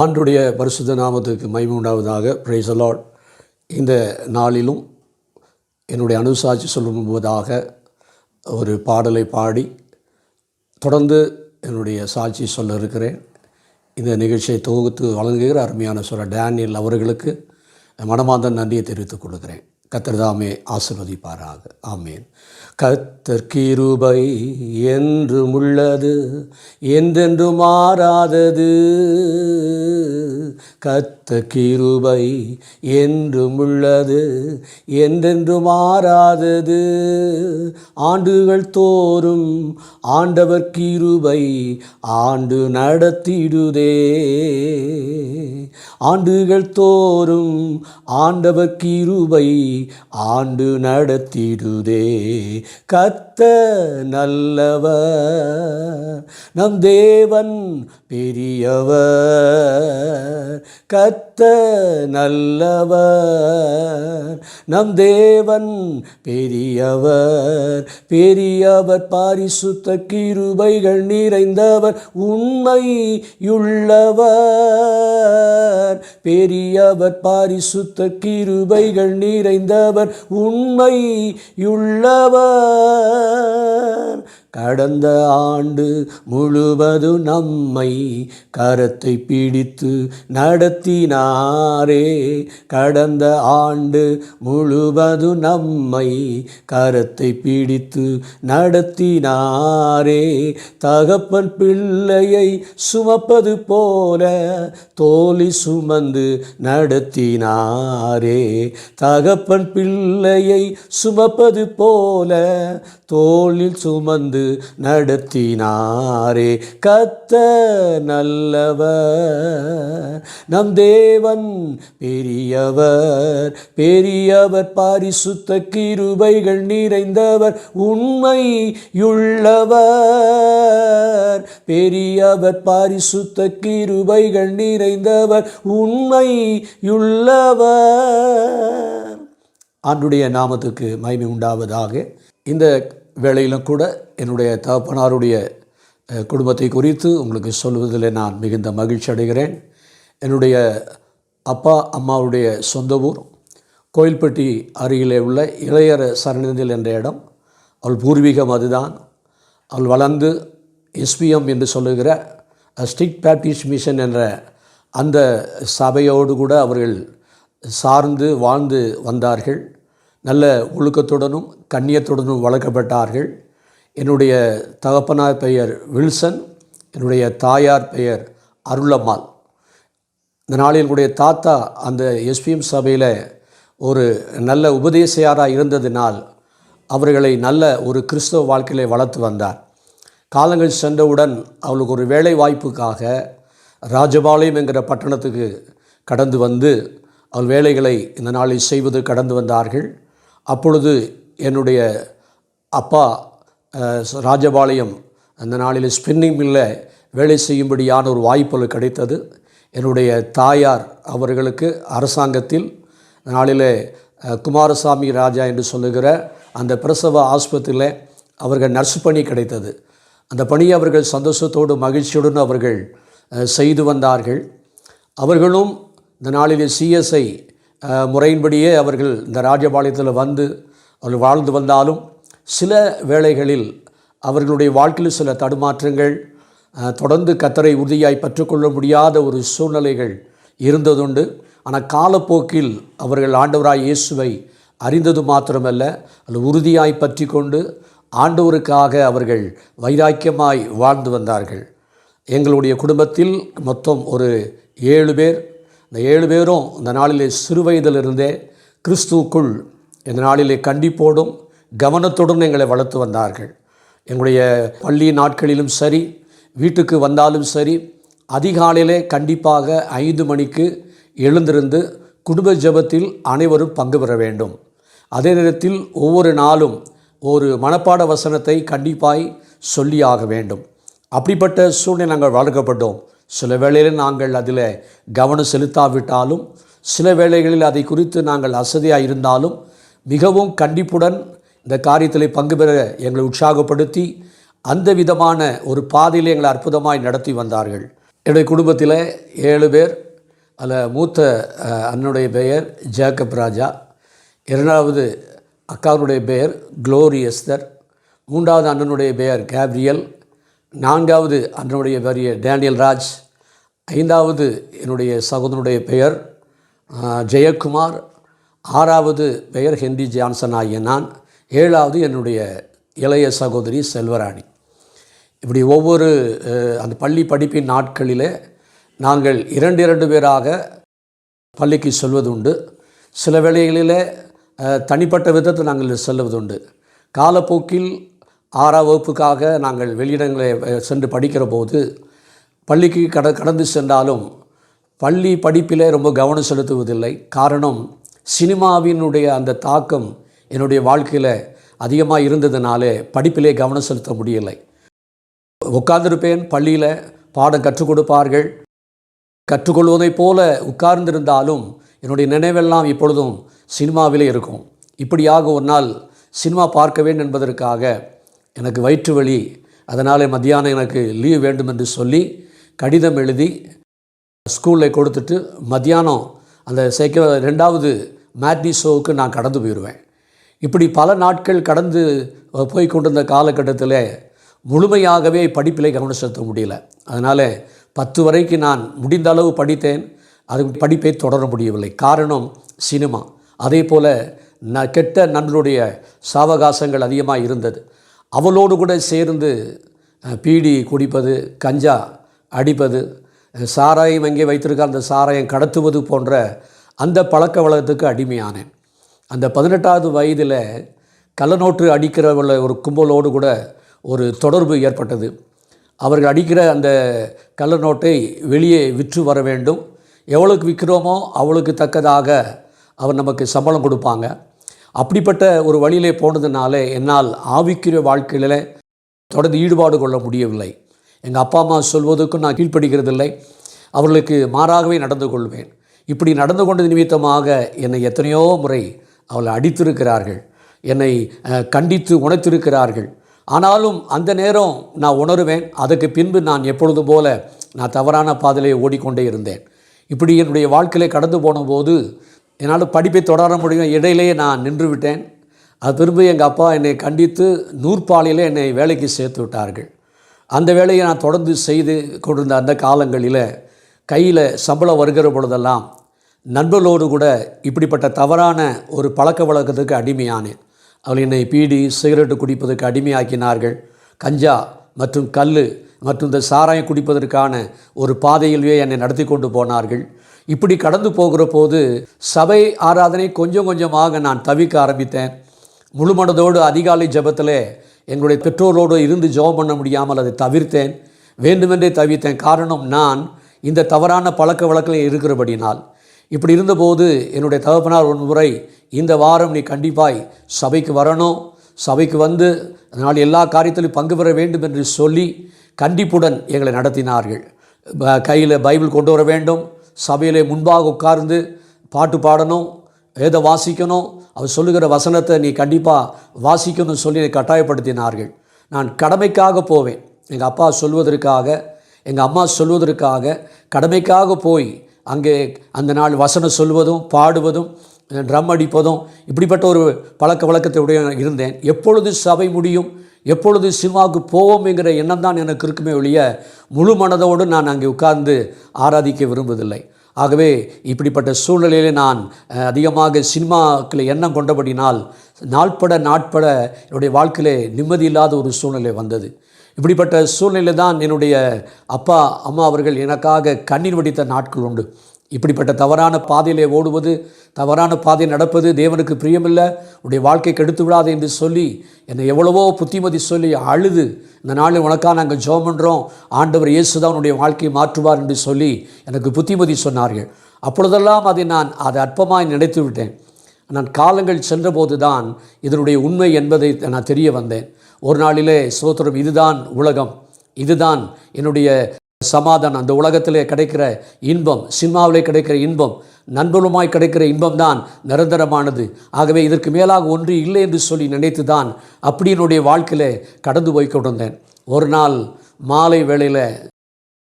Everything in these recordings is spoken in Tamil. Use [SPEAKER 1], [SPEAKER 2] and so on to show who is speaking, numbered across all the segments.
[SPEAKER 1] ஆண்டுடைய பரிசுத்த நாமத்துக்கு மகிமை உண்டாவதாக. Praise the Lord. இந்த நாளிலும் என்னுடைய அனுசாட்சி சொல்லும்போதாக ஒரு பாடலை பாடி தொடர்ந்து என்னுடைய சாட்சி சொல்ல இருக்கிறேன். இந்த நிகழ்ச்சியை தொகுத்து வழங்குகிற அருமையான டேனியல் அவர்களுக்கு மனமார்ந்த நன்றியை தெரிவித்துக் கொள்கிறேன். கர்த்தர் தாமே ஆசீர்வதிப்பாராக. ஆமேன். கர்த்தர் கிருபை என்றும் உள்ளது, என்றென்று மாறாதது. கர்த்தர் கிருபை என்றும் உள்ளது, என்றென்று மாறாதது. ஆண்டுகள் தோறும் ஆண்டவர் கிருபை ஆண்டு நடத்திடுதே. ஆண்டுகள் தோறும் ஆண்டவர் கிருபை ஆண்டு நடத்திடுதே. கர்த்தர் நல்லவர், நம் தேவன் பெரியவர். கர்த்தர் நல்லவர், நம் தேவன் பெரியவர். பெரியவர், பரிசுத்த கிருபைகள் நிறைந்தவர், உண்மையுள்ளவர். பெரியவர், பரிசுத்த கிருபைகள் நிறைந்தவர், உண்மையுள்ளவர். கடந்த ஆண்டு முழுவதும் நம்மை கரத்தை பிடித்து நடத்தினாரே. கடந்த ஆண்டு முழுவதும் நம்மை கரத்தை பிடித்து நடத்தினாரே. தகப்பன் பிள்ளையை சுமப்பது போல தோளி சுமந்து நடத்தினாரே. தகப்பன் பிள்ளையை சுமப்பது போல தோளில் சுமந்து நடத்தினாரே. கர்த்தர் நல்லவர், நம் தேவன் பெரியவர். பெரியவர், பரிசுத்த கிருபைகள் நிறைந்தவர், உண்மையுள்ளவர். பெரியவர், பரிசுத்த கிருபைகள் நிறைந்தவர், உண்மையுள்ளவர். ஆண்டுடைய நாமத்துக்கு மகிமை உண்டாவதாக. இந்த வேளையிலும் கூட என்னுடைய தகப்பனாருடைய குடும்பத்தை குறித்து உங்களுக்கு சொல்வதில் நான் மிகுந்த மகிழ்ச்சி அடைகிறேன். என்னுடைய அப்பா அம்மாவுடைய சொந்த ஊர் கோயில்பட்டி அருகிலே உள்ள இளையர் சரணத்தில் என்ற இடம். அவள் பூர்வீகம் அதுதான். அவள் வளர்ந்து எஸ்பிஎம் என்று சொல்லுகிற ஸ்ட்ரிக்ட் பேப்டிஸ்ட் மிஷன் என்ற அந்த சபையோடு கூட அவர்கள் சார்ந்து வாழ்ந்து வந்தார்கள். நல்ல ஒழுக்கத்துடனும் கண்ணியத்துடனும் வளர்க்கப்பட்டார்கள். என்னுடைய தகப்பனார் பெயர் வில்சன், என்னுடைய தாயார் பெயர் அருளம்மாள். இந்த நாளில் என்னுடைய தாத்தா அந்த எஸ்பிஎம் சபையில் ஒரு நல்ல உபதேசியாராக இருந்ததினால் அவர்களை நல்ல ஒரு கிறிஸ்தவ வாழ்க்கையிலே வளர்த்து வந்தார். காலங்கள் சென்றவுடன் அவளுக்கு ஒரு வேலை வாய்ப்புக்காக ராஜபாளையம் என்கிற பட்டணத்துக்கு கடந்து வந்து அவள் வேலைகளை இந்த நாளில் செய்வது கடந்து வந்தார்கள். அப்பொழுது என்னுடைய அப்பா ராஜபாளையம் அந்த நாளில் ஸ்பின்னிங் மில்லில் வேலை செய்யும்படியான ஒரு வாய்ப்பு கிடைத்தது. என்னுடைய தாயார் அவர்களுக்கு அரசாங்கத்தில் நாளில் குமாரசாமி ராஜா என்று சொல்லுகிற அந்த பிரசவ ஆஸ்பத்திரியில் அவர்கள் நர்ஸ் பணி கிடைத்தது. அந்த பணியை அவர்கள் சந்தோஷத்தோடு மகிழ்ச்சியுடன் அவர்கள் செய்து வந்தார்கள். அவர்களும் இந்த நாளிலே சிஎஸ்ஐ முறையின்படியே அவர்கள் இந்த ராஜபாளையத்தில் வந்து அவர்கள் வாழ்ந்து வந்தாலும் சில வேளைகளில் அவர்களுடைய வாழ்க்கையில் சில தடுமாற்றங்கள், தொடர்ந்து கர்த்தரை உறுதியாய் பற்றுக்கொள்ள முடியாத ஒரு சூழ்நிலைகள் இருந்ததுண்டு. ஆனால் காலப்போக்கில் அவர்கள் ஆண்டவராய் இயேசுவை அறிந்தது மாத்திரமல்ல, அது உறுதியாய் பற்றி கொண்டு ஆண்டவருக்காக அவர்கள் வைராக்கியமாய் வாழ்ந்து வந்தார்கள். எங்களுடைய குடும்பத்தில் மொத்தம் ஒரு 7 பேர். இந்த 7 பேரும் இந்த நாளிலே சிறு வயதிலிருந்தே கிறிஸ்துவுக்குள் இந்த நாளிலே கண்டிப்போடும் கவனத்தோடும் எங்களை வளர்த்து வந்தார்கள். எங்களுடைய பள்ளி நாட்களிலும் சரி, வீட்டுக்கு வந்தாலும் சரி, அதிகாலையிலே கண்டிப்பாக 5 மணிக்கு எழுந்திருந்து குடும்ப ஜெபத்தில் அனைவரும் பங்கு பெற வேண்டும். அதே நேரத்தில் ஒவ்வொரு நாளும் ஒரு மனப்பாட வசனத்தை கண்டிப்பாய் சொல்லியாக வேண்டும். அப்படிப்பட்ட சூழ்நிலை நாங்கள் வளர்க்கப்பட்டோம். சில வேளைகளில் நாங்கள் அதில் கவனம் செலுத்தாவிட்டாலும், சில வேளைகளில் அதை குறித்து நாங்கள் அசதியாக இருந்தாலும் மிகவும் கண்டிப்புடன் இந்த காரியத்தில் பங்கு பெற எங்களை உற்சாகப்படுத்தி அந்த விதமான ஒரு பாதையில் எங்களை அற்புதமாய் நடத்தி வந்தார்கள். என்னுடைய குடும்பத்தில் 7 பேர். அதில் மூத்த அண்ணனுடைய பெயர் ஜேக்கப் ராஜா, இரண்டாவது அக்காவுடைய பெயர் குளோரி எஸ்தர், மூன்றாவது அண்ணனுடைய பெயர் கேப்ரியல், நான்காவது அண்ணனுடைய பெயர் டேனியல் ராஜ், ஐந்தாவது என்னுடைய சகோதரனுடைய பெயர் ஜெயக்குமார், ஆறாவது பெயர் ஹென்றி ஜான்சன் ஆகிய நான், ஏழாவது என்னுடைய இளைய சகோதரி செல்வராணி. இப்படி ஒவ்வொரு அந்த பள்ளி படிப்பின் நாட்களிலே நாங்கள் 2 பேராக பள்ளிக்கு செல்வது உண்டு. சில வேளைகளிலே தனிப்பட்ட விதத்தில் நாங்கள் செல்வது உண்டு. காலப்போக்கில் 6ஆம் வகுப்புக்காக நாங்கள் வெளியிடங்களை சென்று படிக்கிற போது பள்ளிக்கு கடந்து சென்றாலும் பள்ளி படிப்பிலே ரொம்ப கவனம் செலுத்துவதில்லை. காரணம், சினிமாவினுடைய அந்த தாக்கம் என்னுடைய வாழ்க்கையில் அதிகமாக இருந்ததுனாலே படிப்பிலே கவனம் செலுத்த முடியலை. உட்கார்ந்திருப்பேன், பள்ளியில் பாடம் கற்றுக் கொடுப்பார்கள், கற்றுக்கொள்வதைப் போல உட்கார்ந்திருந்தாலும் என்னுடைய நினைவெல்லாம் இப்பொழுதும் சினிமாவிலே இருக்கும். இப்படியாக ஒரு நாள் சினிமா பார்க்க வேண்டும் என்பதற்காக எனக்கு வயிற்று வலி, அதனால் மத்தியானம் எனக்கு லீவ் வேண்டும் என்று சொல்லி கடிதம் எழுதி ஸ்கூலில் கொடுத்துட்டு மத்தியானம் அந்த 2வது மேட்னி ஷோவுக்கு நான் கடந்து போயிடுவேன். இப்படி பல நாட்கள் கடந்து போய் கொண்டிருந்த காலகட்டத்தில் முழுமையாகவே படிப்பிலே கவனம் செலுத்த முடியல. அதனால் 10 வரைக்கும் நான் முடிந்த அளவு படித்தேன். அது படிப்பை தொடர முடியவில்லை. காரணம் சினிமா. அதே போல் கெட்ட நண்பனுடைய சாவகாசங்கள் அதிகமாக இருந்தது. அவளோடு கூட சேர்ந்து பீடி குடிப்பது, கஞ்சா அடிப்பது, சாராயம் எங்கே வைத்திருக்க அந்த சாராயம் கடத்துவது போன்ற அந்த பழக்க வழக்கத்துக்கு அடிமையானேன். அந்த 18வது வயதில் கள்ளநோட்டு அடிக்கிற ஒரு கும்பலோடு கூட ஒரு தொடர்பு ஏற்பட்டது. அவர்கள் அடிக்கிற அந்த கள்ள நோட்டை வெளியே விற்று வர வேண்டும். எவ்வளவுக்கு விற்கிறோமோ அவளுக்கு தக்கதாக அவர் நமக்கு சம்பளம் கொடுப்பாங்க. அப்படிப்பட்ட ஒரு வழியிலே போனதுனால என்னால் ஆவிக்குரிய வாழ்க்கையில் தொடர்ந்து ஈடுபாடு கொள்ள முடியவில்லை. எங்கள் அப்பா அம்மா சொல்வதற்கும் நான் கீழ்ப்படுகிறதில்லை. அவர்களுக்கு மாறாகவே நடந்து கொள்வேன். இப்படி நடந்து கொண்டது நிமித்தமாக என்னை எத்தனையோ முறை அவளை அடித்திருக்கிறார்கள், என்னை கண்டித்து உணர்த்திருக்கிறார்கள். ஆனாலும் அந்த நேரம் நான் உணருவேன். அதுக்கு பின்பு நான் எப்பொழுதும் போல நான் தவறான பாதையிலே ஓடிக்கொண்டே இருந்தேன். இப்படி என்னுடைய வாழ்க்கையிலே கடந்து போன போது என்னால் படிப்பை தொடர முடியும். இடையிலேயே நான் நின்று விட்டேன். அது திரும்ப எங்கள் அப்பா என்னை கண்டித்து நூற்பாலையில் என்னை வேலைக்கு சேர்த்து விட்டார்கள். அந்த வேலையை நான் தொடர்ந்து செய்து கொண்டிருந்த அந்த காலங்களில் கையில் சம்பளம் வருகிற பொழுதெல்லாம் நண்பர்களோடு கூட இப்படிப்பட்ட தவறான ஒரு பழக்க வழக்கத்துக்கு அடிமையானேன். அவள் என்னை பீடி சிகரெட்டு குடிப்பதற்கு அடிமையாக்கினார்கள். கஞ்சா மற்றும் கல் மற்றும் இந்த சாராயம் குடிப்பதற்கான ஒரு பாதையிலேயே என்னை நடத்தி கொண்டு போனார்கள். இப்படி கடந்து போகிற போது சபை ஆராதனை கொஞ்சம் கொஞ்சமாக நான் தவிக்க ஆரம்பித்தேன். முழு மனதோடு அதிகாலை ஜெபத்தில் எங்களுடைய பெற்றோரோடு இருந்து ஜெபம் பண்ண முடியாமல் அதை தவிர்த்தேன். வேண்டுமென்றே தவிர்த்தேன். காரணம், நான் இந்த தவறான பழக்க வழக்கில் இருக்கிறபடினால். இப்படி இருந்தபோது என்னுடைய தகப்பனார் ஒரு முறை, இந்த வாரம் நீ கண்டிப்பாய் சபைக்கு வரணும், சபைக்கு வந்து அதனால் எல்லா காரியத்திலும் பங்கு பெற வேண்டும் என்று சொல்லி கண்டிப்புடன் எங்களை நடத்தினார்கள். கையில் பைபிள் கொண்டு வர வேண்டும், சபையிலே முன்பாக உட்கார்ந்து பாட்டு பாடணும், வேத வாசிக்கணும், அவர் சொல்லுகிற வசனத்தை நீ கண்டிப்பாக வாசிக்கணும்னு சொல்லி கட்டாயப்படுத்தினார்கள். நான் கடமைக்காக போவேன். எங்கள் அப்பா சொல்வதற்காக, எங்கள் அம்மா சொல்வதற்காக கடமைக்காக போய் அங்கே அந்த நாள் வசனம் சொல்வதும் பாடுவதும் ட்ரம் அடிப்பதும் இப்படிப்பட்ட ஒரு பழக்க வழக்கத்தை உடைய இருந்தேன். எப்பொழுது சபை முடியும், எப்பொழுது சினிமாவுக்கு போவோம் என்கிற எண்ணம் தான் எனக்கு இருக்குமே ஒழிய முழு மனதோடு நான் அங்கே உட்கார்ந்து ஆராதிக்க விரும்புவதில்லை. ஆகவே இப்படிப்பட்ட சூழ்நிலையிலே நான் அதிகமாக சினிமாக்களை எண்ணம் கொண்டபடினால் நாட்பட என்னுடைய வாழ்க்கையிலே நிம்மதி இல்லாத ஒரு சூழ்நிலை வந்தது. இப்படிப்பட்ட சூழ்நிலை தான் என்னுடைய அப்பா அம்மா அவர்கள் எனக்காக கண்ணீர் வடித்த நாட்கள் உண்டு. இப்படிப்பட்ட தவறான பாதையிலே ஓடுவது, தவறான பாதையில் நடப்பது தேவனுக்கு பிரியமில்லை, உன்னுடைய வாழ்க்கை கெடுத்து விடாது என்று சொல்லி என்னை எவ்வளவோ புத்திமதி சொல்லி அழுது, இந்த நாளில் உனக்காக நாங்கள் ஜெபம் பண்ணுறோம், ஆண்டவர் இயேசு தான் உன்னுடைய வாழ்க்கையை மாற்றுவார் என்று சொல்லி எனக்கு புத்திமதி சொன்னார்கள். அப்பொழுதெல்லாம் அதை அற்பமாய் நினைத்து விட்டேன். நான் காலங்கள் சென்றபோது தான் இதனுடைய உண்மை என்பதை நான் தெரிய வந்தேன். ஒரு நாளிலே ஸ்தோத்திரம், இதுதான் உலகம், இதுதான் என்னுடைய சமாதானம், அந்த உலகத்திலே கிடைக்கிற இன்பம், சினிமாவிலே கிடைக்கிற இன்பம், நண்பருமாய் கிடைக்கிற இன்பம் தான் நிரந்தரமானது. ஆகவே இதற்கு மேலாக ஒன்று இல்லை என்று சொல்லி நினைத்து தான் அப்படி என்னுடைய வாழ்க்கையில் கடந்து போய் கொண்டிருந்தேன். ஒரு நாள் மாலை வேளையில்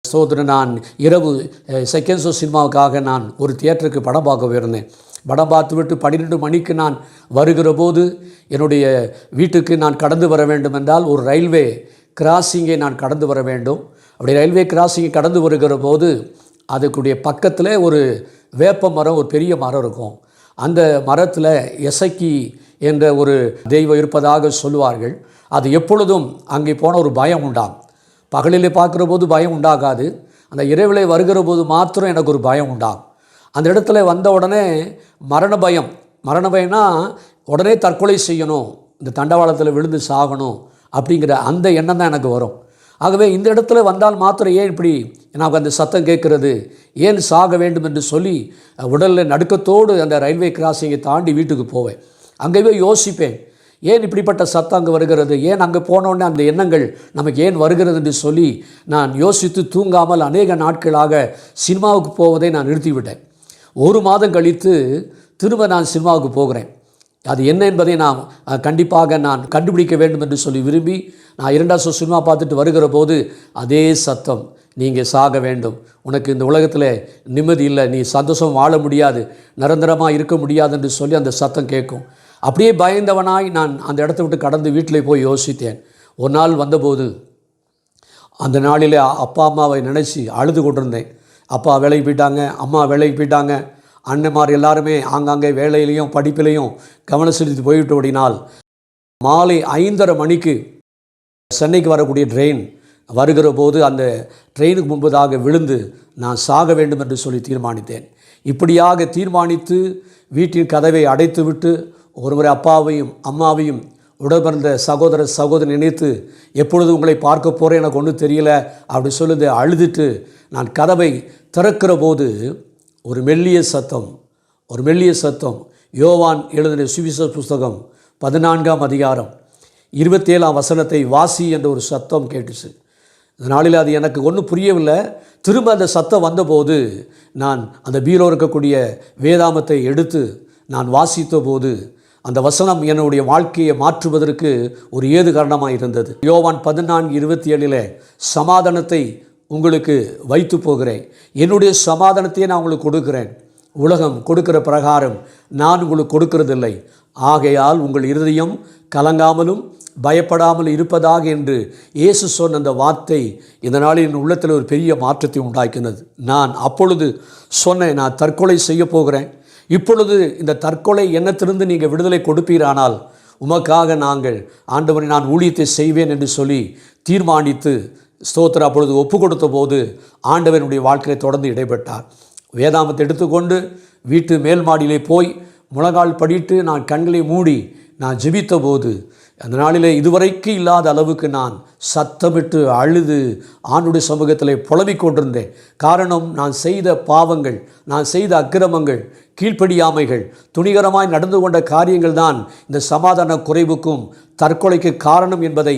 [SPEAKER 1] ஸ்தோத்திரம். நான் இரவு செகண்ட் ஷோ சினிமாவுக்காக நான் ஒரு தியேட்டருக்கு படம் பார்க்க போயிருந்தேன். படம் பார்த்துவிட்டு 12 மணிக்கு நான் வருகிற போது என்னுடைய வீட்டுக்கு நான் கடந்து வர வேண்டும் என்றால் ஒரு ரயில்வே கிராசிங்கை நான் கடந்து வர வேண்டும். அப்படி ரயில்வே கிராசிங்கை கடந்து வருகிற போது அதுக்குடைய பக்கத்தில் ஒரு வேப்ப மரம், ஒரு பெரிய மரம் இருக்கும். அந்த மரத்தில் எசக்கி என்ற ஒரு தெய்வம் இருப்பதாக சொல்லுவார்கள். அது எப்பொழுதும் அங்கே போன ஒரு பயம் உண்டாகும். பகலிலே பார்க்குற போது பயம் உண்டாகாது, அந்த இரவிலே வருகிற போது மாத்திரம் எனக்கு ஒரு பயம் உண்டாகும். அந்த இடத்துல வந்த உடனே மரண பயம்னா உடனே தற்கொலை செய்யணும், இந்த தண்டவாளத்தில் விழுந்து சாகணும் அப்படிங்கிற அந்த எண்ணம் தான் எனக்கு வரும். ஆகவே இந்த இடத்துல வந்தால் மாத்திரம் ஏன் இப்படி எனக்கு அந்த சத்தம் கேட்குறது, ஏன் சாக வேண்டும் என்று சொல்லி உடலில் நடுக்கத்தோடு அந்த ரயில்வே கிராசிங்கை தாண்டி வீட்டுக்கு போவேன். அங்கேயே யோசிப்பேன், ஏன் இப்படிப்பட்ட சத்தம் அங்கே வருகிறது, ஏன் அங்கே போனோடனே அந்த எண்ணங்கள் நமக்கு ஏன் வருகிறது என்று சொல்லி நான் யோசித்து தூங்காமல் அநேக நாட்களாக சினிமாவுக்கு போவதை நான் நிறுத்திவிட்டேன். 1 மாதம் கழித்து திரும்ப நான் சினிமாவுக்கு போகிறேன். அது என்ன என்பதை நான் கண்டிப்பாக நான் கண்டுபிடிக்க வேண்டும் என்று சொல்லி விரும்பி நான் 2வது ஷோ சினிமா பார்த்துட்டு வருகிற போது அதே சத்தம், நீங்கள் சாக வேண்டும், உனக்கு இந்த உலகத்தில் நிம்மதி இல்லை, நீ சந்தோஷம் வாழ முடியாது, நிரந்தரமாக இருக்க முடியாது என்று சொல்லி அந்த சத்தம் கேட்கும். அப்படியே பயந்தவனாய் நான் அந்த இடத்த விட்டு கடந்து வீட்டில் போய் யோசித்தேன். ஒரு நாள் வந்தபோது அந்த நாளில் அப்பா அம்மாவை நினச்சி அழுது கொண்டிருந்தேன். அப்பா வேலைக்கு போயிட்டாங்க, அம்மா வேலைக்கு போயிட்டாங்க, அண்ணன்மார் எல்லாருமே ஆங்காங்கே வேலையிலையும் படிப்பிலையும் கவனம் செலுத்தி போய்விட்டு ஓடினால் மாலை 5:30 மணிக்கு சென்னைக்கு வரக்கூடிய ட்ரெயின் வருகிற போது அந்த ட்ரெயினுக்கு முன்பதாக விழுந்து நான் சாக வேண்டும் என்று சொல்லி தீர்மானித்தேன். இப்படியாக தீர்மானித்து வீட்டின் கதவை அடைத்துவிட்டு ஒருமுறை அப்பாவையும் அம்மாவையும் உடன்பிறந்த சகோதரி நினைத்து எப்பொழுது உங்களை பார்க்க போகிறேன் எனக்கு ஒன்றும் தெரியல அப்படி சொல்லுது அழுதுட்டு நான் கதவை திறக்கிற போது ஒரு மெல்லிய சத்தம் யோவான் எழுதின சுவிசேஷ புஸ்தகம் 14ஆம் அதிகாரம் 27ஆம் வசனத்தை வாசி என்ற ஒரு சத்தம் கேட்டுச்சு. இந்த நாளில் அது எனக்கு ஒன்றும் புரியவில்லை. திரும்ப அந்த சத்தம் வந்தபோது நான் அந்த பீரோ இருக்கக்கூடிய வேதாமத்தை எடுத்து நான் வாசித்த போது அந்த வசனம் என்னுடைய வாழ்க்கையை மாற்றுவதற்கு ஒரு ஏது காரணமாக இருந்தது. யோவான் 14:27 சமாதானத்தை உங்களுக்கு வைத்து போகிறேன், என்னுடைய சமாதானத்தையே நான் உங்களுக்கு கொடுக்கிறேன், உலகம் கொடுக்கிற பிரகாரம் நான் உங்களுக்கு கொடுக்கிறதில்லை, ஆகையால் உங்கள் இருதயம் கலங்காமலும் பயப்படாமல் இருப்பதாக என்று இயேசு சொன்ன அந்த வார்த்தை இந்த நாளில் என் உள்ளத்தில் ஒரு பெரிய மாற்றத்தை உண்டாக்கினது. நான் அப்பொழுது சொன்னேன், நான் தற்கொலை செய்ய போகிறேன், இப்பொழுது இந்த தற்கொலை எண்ணத்திலிருந்து நீங்கள் விடுதலை கொடுப்பீரானால் உமக்காக நாங்கள் ஆண்டவரை நான் ஊழியத்தை செய்வேன் என்று சொல்லி தீர்மானித்து ஸ்தோத்திரம் அப்பொழுது ஒப்பு கொடுத்த போது ஆண்டவனுடைய வாழ்க்கையை தொடர்ந்து இடைப்பட்டார். வேதாமத்தை எடுத்துக்கொண்டு வீட்டு மேல் மாடியிலே போய் முழங்கால் படிட்டு நான் கண்களை மூடி நான் ஜெபித்த போது அந்த நாளிலே இதுவரைக்கும் இல்லாத அளவுக்கு நான் சத்தமிட்டு அழுது ஆண்டுடைய சமூகத்தில் புலம்பிக் கொண்டிருந்தேன். காரணம், நான் செய்த பாவங்கள், நான் செய்த அக்கிரமங்கள், கீழ்ப்படியாமைகள், துணிகரமாய் நடந்து கொண்ட காரியங்கள் தான் இந்த சமாதான குறைவுக்கும் தற்கொலைக்கு காரணம் என்பதை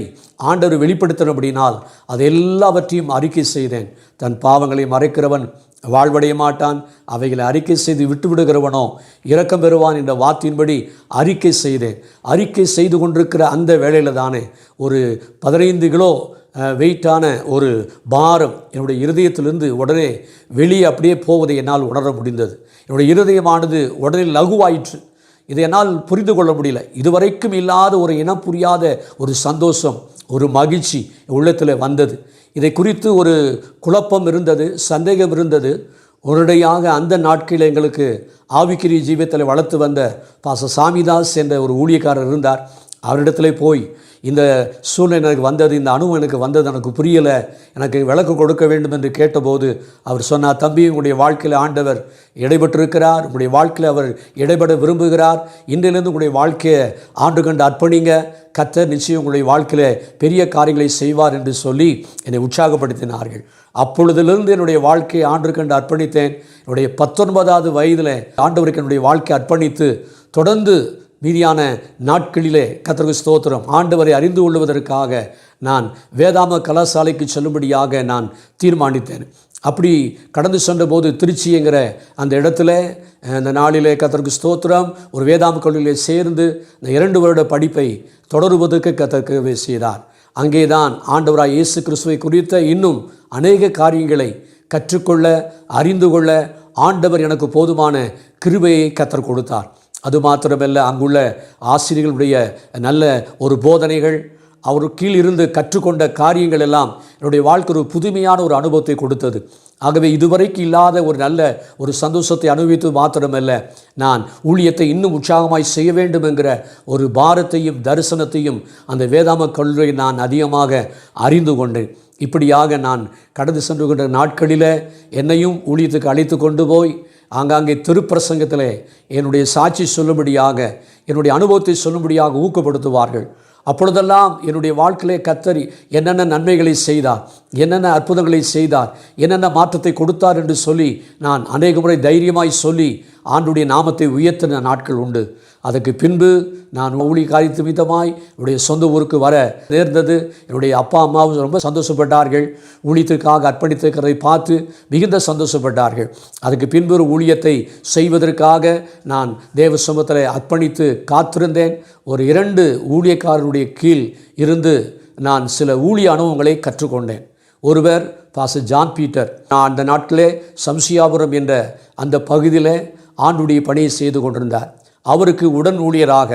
[SPEAKER 1] ஆண்டவர் வெளிப்படுத்தினபடினால் அது எல்லாவற்றையும் அறிக்கை செய்தேன். தன் பாவங்களை மறைக்கிறவன் வாழ்வடைய மாட்டான், அவைகளை அறிக்கை செய்து விட்டு விடுகிறவனோ இரக்கம் பெறுவான் என்ற வார்த்தையின்படி அறிக்கை செய்தேன். அறிக்கை செய்து கொண்டிருக்கிற அந்த வேளையில் தானே ஒரு 15 கிலோ வெயிட்டான ஒரு பாரம் என்னுடைய இருதயத்திலிருந்து உடனே வெளியே அப்படியே போவதை என்னால் உணர முடிந்தது. என்னுடைய இருதயமானது உடனே லகுவாயிற்று. இதை என்னால் புரிந்து கொள்ள முடியல. இதுவரைக்கும் இல்லாத ஒரு இனம் புரியாத ஒரு சந்தோஷம், ஒரு மகிழ்ச்சி உள்ளத்தில் வந்தது. இதை குறித்து ஒரு குழப்பம் இருந்தது, சந்தேகம் இருந்தது. உடனடியாக அந்த நாட்களில் எங்களுக்கு ஆவிக்குரிய ஜீவியத்தில் வளர்த்து வந்த பாஸ்டர் சாமிதாஸ் என்ற ஒரு ஊழியக்காரர் இருந்தார். அவரிடத்தில் போய் இந்த சூழ்நிலை எனக்கு வந்தது, இந்த அனுபவம் எனக்கு வந்தது, எனக்கு புரியலை, எனக்கு விளக்கம் கொடுக்க வேண்டும் என்று கேட்டபோது அவர் சொன்னார், தம்பி, உங்களுடைய வாழ்க்கையில் ஆண்டவர் இடைபெற்றிருக்கிறார், உங்களுடைய வாழ்க்கையில் அவர் இடைபெற விரும்புகிறார், இன்றிலிருந்து உங்களுடைய வாழ்க்கையை ஆண்டு கண்டு அர்ப்பணிங்க, கர்த்தர் நிச்சயம் உங்களுடைய வாழ்க்கையில் பெரிய காரியங்களை செய்வார் என்று சொல்லி என்னை உற்சாகப்படுத்தினார்கள். அப்பொழுதிலிருந்து என்னுடைய வாழ்க்கையை ஆண்டு கண்டு அர்ப்பணித்தேன். என்னுடைய 19வது வயதில் ஆண்டவருக்கு என்னுடைய வாழ்க்கையை அர்ப்பணித்து தொடர்ந்து மீதியான நாட்களிலே கர்த்தருக்கு ஸ்தோத்திரம் ஆண்டவரை அறிந்து கொள்வதற்காக நான் வேதாம கலாசாலைக்கு செல்லும்படியாக நான் தீர்மானித்தேன். அப்படி கடந்து சென்றபோது திருச்சிங்கிற அந்த இடத்துல அந்த நாளிலே கர்த்தருக்கு ஸ்தோத்திரம் ஒரு வேதாம கல்லூரியிலே சேர்ந்து இந்த 2 வருட படிப்பை தொடருவதற்கு கர்த்தர் கிருபை செய்தார். அங்கேதான் ஆண்டவராய் இயேசு கிறிஸ்துவை குறித்த இன்னும் அநேக காரியங்களை கற்றுக்கொள்ள, அறிந்து கொள்ள ஆண்டவர் எனக்கு போதுமான கிருபையை கத்தர் கொடுத்தார். அது மாத்திரமல்ல, அங்குள்ள ஆசிரியர்களுடைய நல்ல ஒரு போதனைகள், அவர் கீழ் இருந்து கற்றுக்கொண்ட காரியங்கள் எல்லாம் என்னுடைய வாழ்க்கை ஒரு புதுமையான ஒரு அனுபவத்தை கொடுத்தது. ஆகவே இதுவரைக்கும் இல்லாத ஒரு நல்ல ஒரு சந்தோஷத்தை அனுபவித்து மாத்திரமல்ல, நான் ஊழியத்தை இன்னும் உற்சாகமாய் செய்ய வேண்டும் என்கிற ஒரு பாரத்தையும் தரிசனத்தையும் அந்த வேதாம கல்லூரியை நான் அதிகமாக அறிந்து கொண்டேன். இப்படியாக நான் கடந்து சென்று கொண்ட நாட்களில் என்னையும் ஊழியத்துக்கு அழைத்து கொண்டு போய் ஆங்காங்கே திருப்பிரசங்கத்தில் என்னுடைய சாட்சி சொல்லும்படியாக, என்னுடைய அனுபவத்தை சொல்லும்படியாக ஊக்கப்படுத்துவார்கள். அப்பொழுதெல்லாம் என்னுடைய வாழ்க்கையிலே கர்த்தர் என்னென்ன நன்மைகளை செய்தார், என்னென்ன அற்புதங்களை செய்தார், என்னென்ன மாற்றத்தை கொடுத்தார் என்று சொல்லி நான் அநேக முறை தைரியமாய் சொல்லி ஆண்டுடைய நாமத்தை உயர்த்தின நாட்கள் உண்டு. அதற்கு பின்பு நான் ஊழிய காரியத்து நிமித்தமாய் என்னுடைய சொந்த ஊருக்கு வர நேர்ந்தது. என்னுடைய அப்பா அம்மாவும் ரொம்ப சந்தோஷப்பட்டார்கள். ஊழியத்திற்காக அர்ப்பணித்திருக்கிறதை பார்த்து மிகுந்த சந்தோஷப்பட்டார்கள். அதுக்கு பின்பு ஒரு ஊழியத்தை செய்வதற்காக நான் தேவ சமூகத்தில் அர்ப்பணித்து காத்திருந்தேன். ஒரு 2 ஊழியக்காரருடைய கீழ் இருந்து நான் சில ஊழிய அனுபவங்களை கற்றுக்கொண்டேன். ஒருவர் பாஸ்டர் ஜான் பீட்டர். நான் அந்த நாட்டிலே சம்சியாபுரம் என்ற அந்த பகுதியில் ஆண்டுடைய பணியை செய்து கொண்டிருந்தார். அவருக்கு உடன் ஊழியராக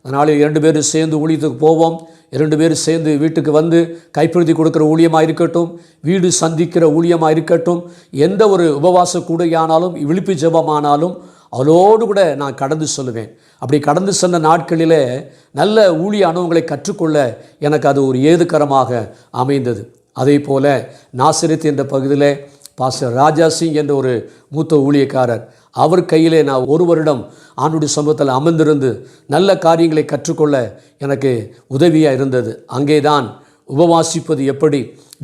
[SPEAKER 1] அதனால் 2 பேரும் சேர்ந்து ஊழியத்துக்கு போவோம். 2 பேரும் சேர்ந்து வீட்டுக்கு வந்து கைப்பிரதி கொடுக்குற ஊழியமாக இருக்கட்டும், வீடு சந்திக்கிற ஊழியமாக இருக்கட்டும், எந்த ஒரு உபவாச கூடையானாலும் விழிப்பு ஜெபமானாலும் அவளோடு கூட நான் கடந்து சொல்லுவேன். அப்படி கடந்து சென்ற நாட்களில் நல்ல ஊழிய அனுபவங்களை கற்றுக்கொள்ள எனக்கு அது ஒரு ஏதுகரமாக அமைந்தது. அதே போல் நாசரேத் என்ற பகுதியில் பாஸ்டர் ராஜா சிங் என்ற ஒரு மூத்த ஊழியக்காரர், அவர் கையிலே நான் 1 வருடம் ஆண்டுடைய சமூகத்தில் அமர்ந்திருந்து நல்ல காரியங்களை கற்றுக்கொள்ள எனக்கு உதவியாக இருந்தது. அங்கே தான் உபவாசிப்பது எப்படி,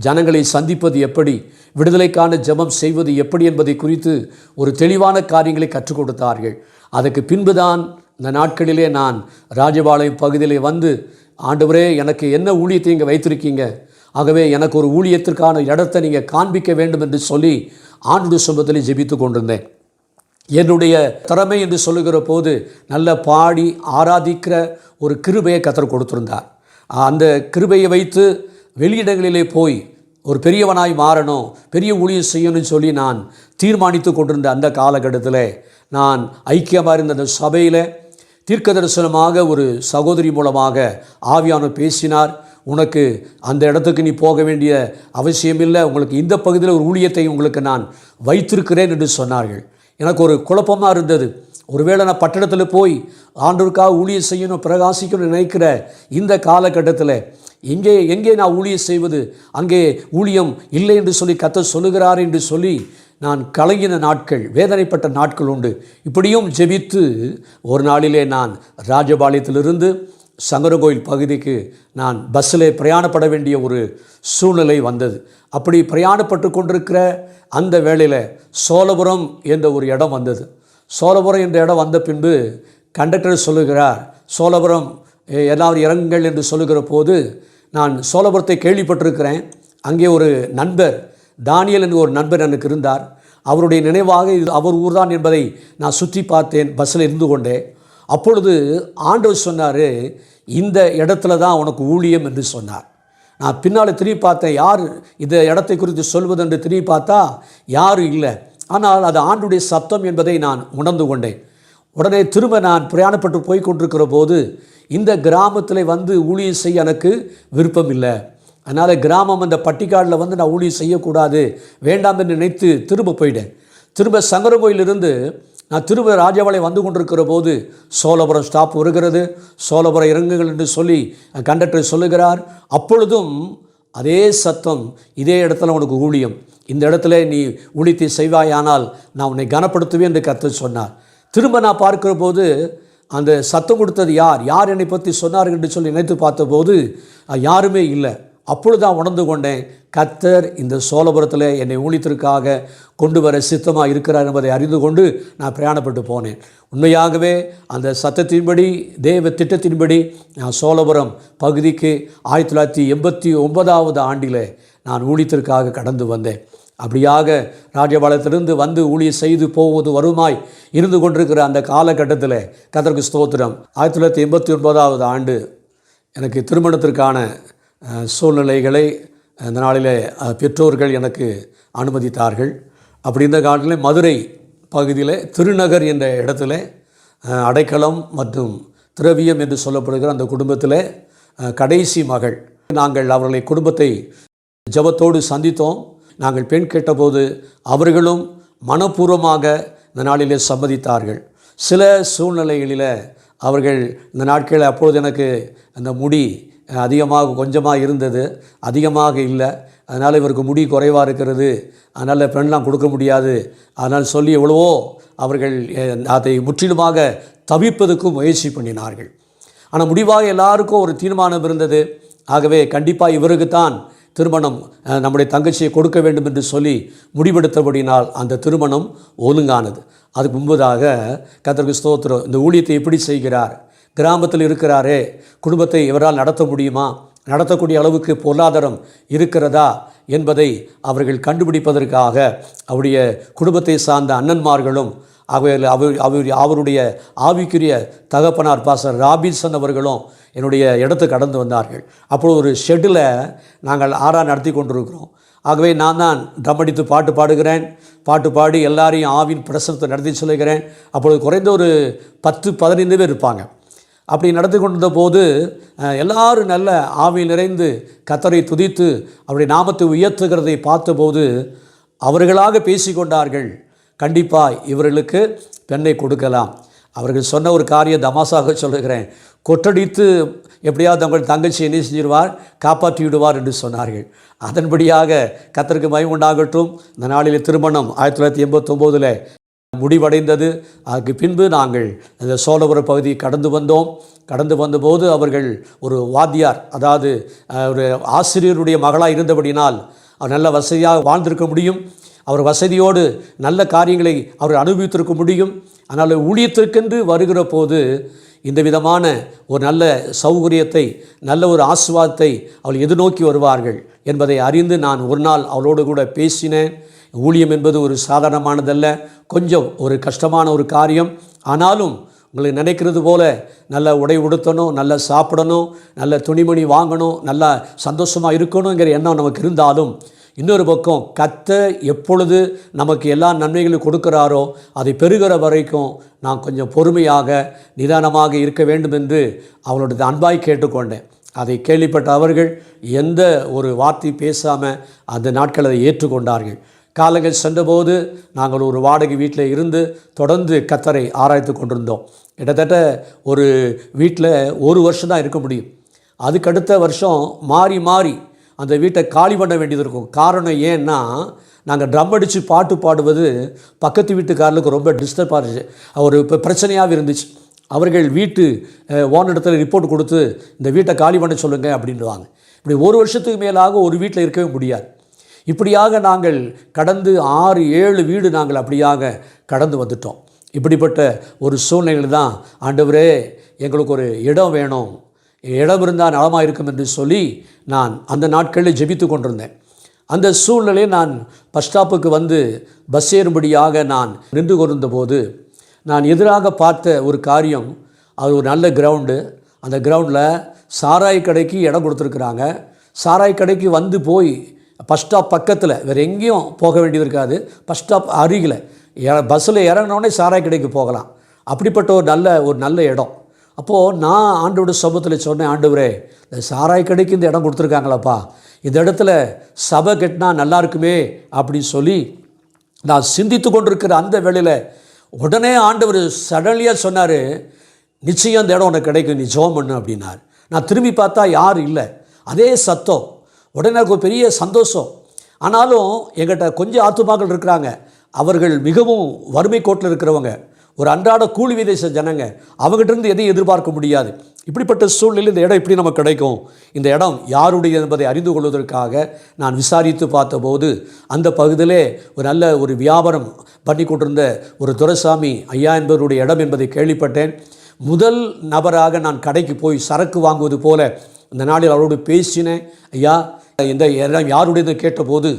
[SPEAKER 1] ஜனங்களை சந்திப்பது எப்படி, விடுதலைக்கான ஜெபம் செய்வது எப்படி என்பதை குறித்து ஒரு தெளிவான காரியங்களை கற்றுக் கொடுத்தார்கள். அதற்கு பின்புதான் இந்த நாட்களிலே நான் ராஜபாளையம் பகுதியிலே வந்து, ஆண்டவரே எனக்கு என்ன ஊழியத்தை இங்கே வைத்திருக்கீங்க, ஆகவே எனக்கு ஒரு ஊழியத்திற்கான இடத்தை நீங்கள் காண்பிக்க வேண்டும் என்று சொல்லி ஆண்டுடைய சமூகத்தில் ஜெபித்து கொண்டிருந்தேன். என்னுடைய திறமை என்று சொல்லுகிற போது நல்ல பாடி ஆராதிக்கிற ஒரு கிருபையை கர்த்தர் கொடுத்திருந்தார். அந்த கிருபையை வைத்து வெளியிடங்களிலே போய் ஒரு பெரியவனாய் மாறணும், பெரிய ஊழியம் செய்யணும்னு சொல்லி நான் தீர்மானித்து கொண்டிருந்த அந்த காலகட்டத்தில் நான் ஐக்கியமாக இருந்த அந்த சபையில் தீர்க்க தரிசனமாக ஒரு சகோதரி மூலமாக ஆவியானவர் பேசினார். உனக்கு அந்த இடத்துக்கு நீ போக வேண்டிய அவசியமில்லை, உங்களுக்கு இந்த பகுதியில் ஒரு ஊழியத்தை உங்களுக்கு நான் வைத்திருக்கிறேன் என்று சொன்னார்கள். எனக்கு ஒரு குழப்பமாக இருந்தது. ஒருவேளை நான் பட்டணத்தில் போய் ஆண்டவருக்காக ஊழியம் செய்யணும், பிரகாசிக்கணும்னு நினைக்கிற இந்த காலகட்டத்தில் எங்கே நான் ஊழியம் செய்வது, அங்கே ஊழியம் இல்லை என்று சொல்லி கர்த்தர் சொல்லுகிறார் என்று சொல்லி நான் கலங்கின நாட்கள், வேதனைப்பட்ட நாட்கள் உண்டு. இப்படியும் ஜெபித்து ஒரு நாளிலே நான் ராஜபாளையத்திலிருந்து சங்கரகோயில் பகுதிக்கு நான் பஸ்ஸில் பிரயாணப்பட வேண்டிய ஒரு சூழ்நிலை வந்தது. அப்படி பிரயாணப்பட்டு கொண்டிருக்கிற அந்த வேளையில் சோழபுரம் என்ற ஒரு இடம் வந்தது. சோழபுரம் என்ற இடம் வந்த பின்பு கண்டக்டர் சொல்லுகிறார், சோழபுரம் எல்லாரும் இறங்குங்கள் என்று சொல்லுகிற போது நான் சோழபுரத்தை கேள்விப்பட்டிருக்கிறேன். அங்கே ஒரு நண்பர் தானியல் என்று ஒரு நண்பர் எனக்கு இருந்தார். அவருடைய நினைவாக இது அவர் ஊர்தான் என்பதை நான் சுற்றி பார்த்தேன் பஸ்ஸில் இருந்து கொண்டே. அப்பொழுது ஆண்டவர் சொன்னார், இந்த இடத்துல தான் உனக்கு ஊழியம் என்று சொன்னார். நான் பின்னால் திரும்பி பார்த்தேன், யார் இந்த இடத்தை குறித்து சொல்வது என்று திரும்பி பார்த்தா யாரும் இல்லை. ஆனால் அது ஆண்டுடைய சத்தம் என்பதை நான் உணர்ந்து கொண்டேன். உடனே திரும்ப நான் பிரயாணப்பட்டு போய் கொண்டிருக்கிற போது இந்த கிராமத்தில் வந்து ஊழியம் செய்ய எனக்கு விருப்பம் இல்லை. அதனால் கிராமம் அந்த பட்டிக்காடில் வந்து நான் ஊழியம் செய்யக்கூடாது, வேண்டாம் என்று நினைத்து திரும்ப போயிட்டேன். திரும்ப சங்கரகோயிலிருந்து நான் திரும்ப ராஜபாளையம் வந்து கொண்டிருக்கிற போது சோழபுரம் ஸ்டாப் வருகிறது, சோழபுரம் இறங்குங்கள் என்று சொல்லி கண்டக்டர் சொல்லுகிறார். அப்பொழுதும் அதே சத்தம், இதே இடத்துல உனக்கு ஊழியம், இந்த இடத்துல நீ ஊழியத்தை செய்வாயானால் நான் உன்னை கனப்படுத்துவேன் என்று கர்த்தர் சொன்னார். திரும்ப நான் பார்க்கிற போது அந்த சத்தம் கொடுத்தது யார் என்னை பற்றி சொன்னார்கள் என்று சொல்லி நினைத்து பார்த்தபோது யாருமே இல்லை. அப்பொழுதுதான் உணர்ந்து கொண்டேன், கர்த்தர் இந்த சோழபுரத்தில் என்னை ஊழியத்திற்காக கொண்டு வர சித்தமாக இருக்கிறார் என்பதை அறிந்து கொண்டு நான் பிரயாணப்பட்டு போனேன். உண்மையாகவே அந்த சத்தத்தின்படி, தேவ திட்டத்தின்படி நான் சோழபுரம் பகுதிக்கு 1989 ஆண்டில் நான் ஊழியத்திற்காக கடந்து வந்தேன். அப்படியாக ராஜபாளையத்திலிருந்து வந்து ஊழியம் செய்து போவது வருமாய் இருந்து கொண்டிருக்கிற அந்த காலகட்டத்தில் கர்த்தருக்கு ஸ்தோத்திரம், 1989 ஆண்டு எனக்கு திருமணத்திற்கான சூழ்நிலைகளை இந்த நாளில் பெற்றோர்கள் எனக்கு அனுமதித்தார்கள். அப்படி இந்த காலத்தில் மதுரை பகுதியில் திருநகர் என்ற இடத்துல அடைக்கலம் மற்றும் திரவியம் என்று சொல்லப்படுகிற அந்த குடும்பத்தில் கடைசி மகள். நாங்கள் அவர்களை குடும்பத்தை ஜெபத்தோடு சந்தித்தோம். நாங்கள் பெண் கேட்டபோது அவர்களும் மனப்பூர்வமாக இந்த நாளிலே சம்மதித்தார்கள். சில சூழ்நிலைகளில் அவர்கள் இந்த நாட்களில் அப்பொழுது எனக்கு அந்த முடி அதிகமாக கொஞ்சமாக இருந்தது, அதிகமாக இல்லை, அதனால் இவருக்கு முடி குறைவாக இருக்கிறது, அதனால் பெண்லாம் கொடுக்க முடியாது, அதனால் சொல்லி எவ்வளவோ அவர்கள் அதை முற்றிலுமாக தவிர்ப்பதற்கும் முயற்சி பண்ணினார்கள். ஆனால் முடிவாக எல்லாருக்கும் ஒரு தீர்மானம் இருந்தது. ஆகவே கண்டிப்பாக இவருக்குத்தான் திருமணம் நம்முடைய தங்கச்சியை கொடுக்க வேண்டும் என்று சொல்லி முடிவெடுத்தபடினால் அந்த திருமணம் ஒழுங்கானது. அதுக்கு முன்பதாக கர்த்தருக்கு ஸ்தோத்திரம். இந்த ஊழியத்தை எப்படி செய்கிறார், கிராமத்தில் இருக்கிறாரே, குடும்பத்தை இவரால் நடத்த முடியுமா, நடத்தக்கூடிய அளவுக்கு பொருளாதாரம் இருக்கிறதா என்பதை அவர்கள் கண்டுபிடிப்பதற்காக அவருடைய குடும்பத்தை சார்ந்த அண்ணன்மார்களும் அவருடைய ஆவிக்குரிய தகப்பனார் பாஸ்டர் ராபின்சன் அவர்களும் என்னுடைய இடத்துக்கு கடந்து வந்தார்கள். அப்பொழுது ஒரு ஷெட்டில் நாங்கள் நடத்தி கொண்டிருக்கிறோம். ஆகவே நான் தான் ட்ரம் அடித்து பாட்டு பாடுகிறேன், பாட்டு பாடி எல்லாரையும் ஆவின் பிரசனத்தை நடத்தி சொல்லுகிறேன். அப்பொழுது குறைந்த ஒரு 10-15 பேர் இருப்பாங்க. அப்படி நடந்து கொண்டிருந்த போது எல்லாரும் நல்ல ஆவியில் நிறைந்து கர்த்தரை துதித்து அவருடைய நாமத்தை உயர்த்துகிறதை பார்த்தபோது அவர்களாக பேசிக்கொண்டார்கள், கண்டிப்பாக இவர்களுக்கு பெண்ணை கொடுக்கலாம். அவர்கள் சொன்ன ஒரு காரியம் தமாசாக சொல்லுகிறேன், கொட்டடித்து எப்படியாவது அவங்கள் தங்கச்சி என்ன செஞ்சிருவார், காப்பாற்றி விடுவார் என்று சொன்னார்கள். அதன்படியாக கர்த்தருக்கு மகிமை உண்டாகட்டும். இந்த நாளில் திருமணம் 1989 முடிவடைந்தது. அதுக்கு பின்பு நாங்கள் இந்த சோழபுரம் பகுதியை கடந்து வந்தபோது அவர்கள் ஒரு வாத்தியார், அதாவது ஒரு ஆசிரியருடைய மகளாக இருந்தபடினால் அவர் நல்ல வசதியாக வாழ்ந்திருக்க முடியும், அவர் வசதியோடு நல்ல காரியங்களை அவர் அனுபவித்திருக்க முடியும். ஆனால் ஊழியத்திற்கென்று வருகிற போது இந்த விதமான ஒரு நல்ல சௌகரியத்தை, நல்ல ஒரு ஆசீர்வாதத்தை அவள் எதிர்நோக்கி வருவார்கள் என்பதை அறிந்து நான் ஒரு நாள் அவளோடு கூட பேசினேன். ஊழியம் என்பது ஒரு சாதாரணமானதல்ல, கொஞ்சம் ஒரு கஷ்டமான ஒரு காரியம். ஆனாலும் உங்களுக்கு நினைக்கிறது போல நல்ல உடை உடுத்தணும், நல்லா சாப்பிடணும், நல்ல துணிமணி வாங்கணும், நல்லா சந்தோஷமாக இருக்கணுங்கிற எண்ணம் நமக்கு இருந்தாலும், இன்னொரு பக்கம் கர்த்தர் எப்பொழுது நமக்கு எல்லா நன்மைகளும் கொடுக்கிறாரோ அதை பெறுகிற வரைக்கும் நான் கொஞ்சம் பொறுமையாக நிதானமாக இருக்க வேண்டும் என்று அவளுடைய அன்பாய் கேட்டுக்கொண்டேன். அதை கேள்விப்பட்ட அவர்கள் எந்த ஒரு வார்த்தை பேசாமல் அந்த நாட்கள் அதை ஏற்றுக்கொண்டார்கள். காலங்கள் சென்றபோது நாங்கள் ஒரு வாடகை வீட்டில் இருந்து தொடர்ந்து கர்த்தரை ஆராய்த்து கொண்டிருந்தோம். கிட்டத்தட்ட ஒரு வீட்டில் ஒரு வருஷம் தான் இருக்க முடியும். அதுக்கடுத்த வருஷம் மாறி அந்த வீட்டை காலி பண்ண வேண்டியது இருக்கும். காரணம் ஏன்னா நாங்கள் ட்ரம் அடித்து பாட்டு பாடுவது பக்கத்து வீட்டுக்காரர்களுக்கு ரொம்ப டிஸ்டர்பாக இருந்துச்சு, ஒரு பிரச்சனையாக இருந்துச்சு. அவர்கள் வீட்டு ஓனரிடத்தில் ரிப்போர்ட் கொடுத்து இந்த வீட்டை காலி பண்ண சொல்லுங்கள் அப்படின்வாங்க. இப்படி ஒரு வருஷத்துக்கு மேலாக ஒரு வீட்டில் இருக்கவே முடியாது. இப்படியாக நாங்கள் கடந்து 6-7 வீடு நாங்கள் அப்படியாக கடந்து வந்துட்டோம். இப்படிப்பட்ட ஒரு சூழ்நிலையில் தான் ஆண்டவரே எங்களுக்கு ஒரு இடம் வேணும், இடம் இருந்தால் நலமாக இருக்கும் என்று சொல்லி நான் அந்த நாட்களில் ஜெபித்து கொண்டிருந்தேன். அந்த சூழ்நிலையில் நான் பஸ் ஸ்டாப்புக்கு வந்து பஸ் ஏறும்படியாக நான் நின்று கொண்டிருந்தபோது நான் எதிராக பார்த்த ஒரு காரியம், அது ஒரு நல்ல கிரவுண்டு. அந்த கிரவுண்டில் சாராய் கடைக்கு இடம் கொடுத்துருக்குறாங்க. சாராய் கடைக்கு வந்து போய் பஸ் ஸ்டாப் பக்கத்தில், வேறு எங்கேயும் போக வேண்டியது இருக்காது, பஸ் ஸ்டாப் அருகில் பஸ்ஸில் இறங்கினோடனே சாராய் கடைக்கு போகலாம். அப்படிப்பட்ட ஒரு நல்ல இடம். அப்போது நான் ஆண்டவருடைய சமூகத்தில் சொன்னேன், ஆண்டவரே இந்த சாராய் கடைக்கு இந்த இடம் கொடுத்துருக்காங்களாப்பா, இந்த இடத்துல சபை கட்டினா நல்லா இருக்குமே அப்படின்னு சொல்லி நான் சிந்தித்து கொண்டிருக்கிற அந்த வேளையில் உடனே ஆண்டவர் சடன்லியாக சொன்னார், நிச்சயம் அந்த இடம் உனக்கு கிடைக்கும், நீ ஜெபம் பண்ணு அப்படின்னார். நான் திரும்பி பார்த்தா யாரும் இல்லை, அதே சத்தம். உடனே எனக்கு ஒரு பெரிய சந்தோஷம். ஆனாலும் எங்கிட்ட கொஞ்சம் ஆத்துமாக்கள் இருக்கிறாங்க, அவர்கள் மிகவும் வறுமை கோட்டில் இருக்கிறவங்க, ஒரு அன்றாட கூலி விதேச ஜனங்க, அவங்ககிட்டருந்து எதையும் எதிர்பார்க்க முடியாது. இப்படிப்பட்ட சூழ்நிலையில் இந்த இடம் எப்படி நமக்கு கிடைக்கும், இந்த இடம் யாருடைய என்பதை அறிந்து கொள்வதற்காக நான் விசாரித்து பார்த்தபோது அந்த பகுதியிலே ஒரு நல்ல ஒரு வியாபாரம் பண்ணி கொண்டிருந்த ஒரு துரைசாமி ஐயா என்பவருடைய இடம் என்பதை கேள்விப்பட்டேன். முதல் நபராக நான் கடைக்கு போய் சரக்கு வாங்குவது போல இந்த நாளில் அவரோடு பேசினேன். ஐயா இந்த இடம் யாருடையது கேட்டபோது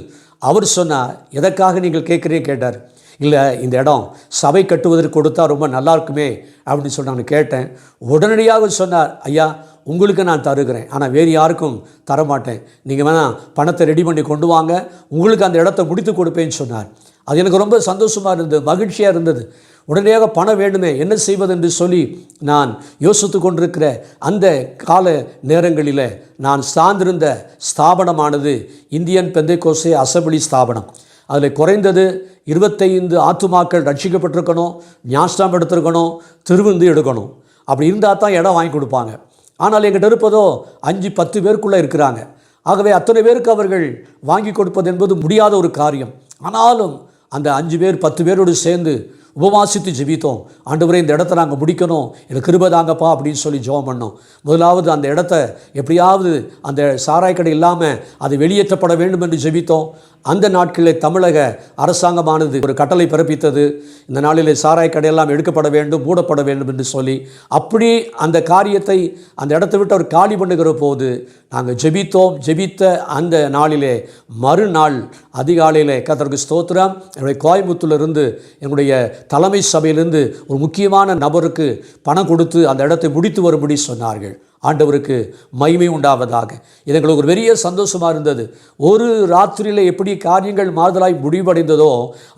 [SPEAKER 1] அவர் சொன்னார், எதற்காக நீங்கள் கேட்குறீங்க கேட்டார். இல்லை இந்த இடம் சபை கட்டுவதற்கு கொடுத்தா ரொம்ப நல்லா இருக்குமே அப்படின்னு சொல்லி நான் கேட்டேன். உடனடியாக சொன்னார், ஐயா உங்களுக்கு நான் தருகிறேன், ஆனால் வேறு யாருக்கும் தரமாட்டேன், நீங்கள் வேணால் பணத்தை ரெடி பண்ணி கொண்டு வாங்க, உங்களுக்கு அந்த இடத்த முடித்து கொடுப்பேன்னு சொன்னார். அது எனக்கு ரொம்ப சந்தோஷமாக இருந்தது, மகிழ்ச்சியாக இருந்தது. உடனடியாக பணம் வேண்டுமே, என்ன செய்வது என்று சொல்லி நான் யோசித்து கொண்டிருக்கிற அந்த கால நேரங்களில் நான் சார்ந்திருந்த ஸ்தாபனமானது இந்தியன் பெந்தைக்கோஸ்தே அசெம்பிளி ஸ்தாபனம். அதில் குறைந்தது 25 ஆத்துமாக்கள் ரட்சிக்கப்பட்டிருக்கணும், ஞானஸ்நானம் எடுத்திருக்கணும், திருவிருந்து எடுக்கணும். அப்படி இருந்தால் தான் இடம் வாங்கி கொடுப்பாங்க. ஆனால் எங்கிட்ட இருப்பதோ 5-10 பேருக்குள்ளே இருக்கிறாங்க. ஆகவே அத்தனை பேருக்கு அவர்கள் வாங்கி கொடுப்பது என்பது முடியாத ஒரு காரியம். ஆனாலும் அந்த 5 பேர் 10 பேரோடு சேர்ந்து உபவாசித்து ஜெபித்தோம். ஆண்டவரே இந்த இடத்த நாங்கள் முடிக்கணும், எனக்கு கிருபை தாங்கப்பா அப்படின்னு சொல்லி ஜெபம் பண்ணோம். முதலாவது அந்த இடத்த எப்படியாவது அந்த சாராய கடை இல்லாமல் அது வெளியேற்றப்பட வேண்டும் என்று ஜெபித்தோம். அந்த நாட்களில் தமிழக அரசாங்கமானது ஒரு கட்டளை பிறப்பித்தது, இந்த நாளிலே சாராய கடையெல்லாம் எடுக்கப்பட வேண்டும், மூடப்பட வேண்டும் என்று சொல்லி. அப்படி அந்த காரியத்தை அந்த இடத்தை விட்டு அவர் காலி பண்ணுகிற போது நாங்கள் ஜெபித்தோம். ஜெபித்த அந்த நாளிலே மறுநாள் அதிகாலையில் கர்த்தருக்கு ஸ்தோத்திரம், என்னுடைய கோயம்புத்தூரிலிருந்து என்னுடைய தலைமை சபையிலிருந்து ஒரு முக்கியமான நபருக்கு பணம் கொடுத்து அந்த இடத்தை முடித்து வரும்படி சொன்னார்கள். ஆண்டவருக்கு மகிமை உண்டாவதாக. இது எங்களுக்கு ஒரு பெரிய சந்தோஷமாக இருந்தது. ஒரு ராத்திரியில் எப்படி காரியங்கள் மாறுதலாய் முடிவடைந்ததோ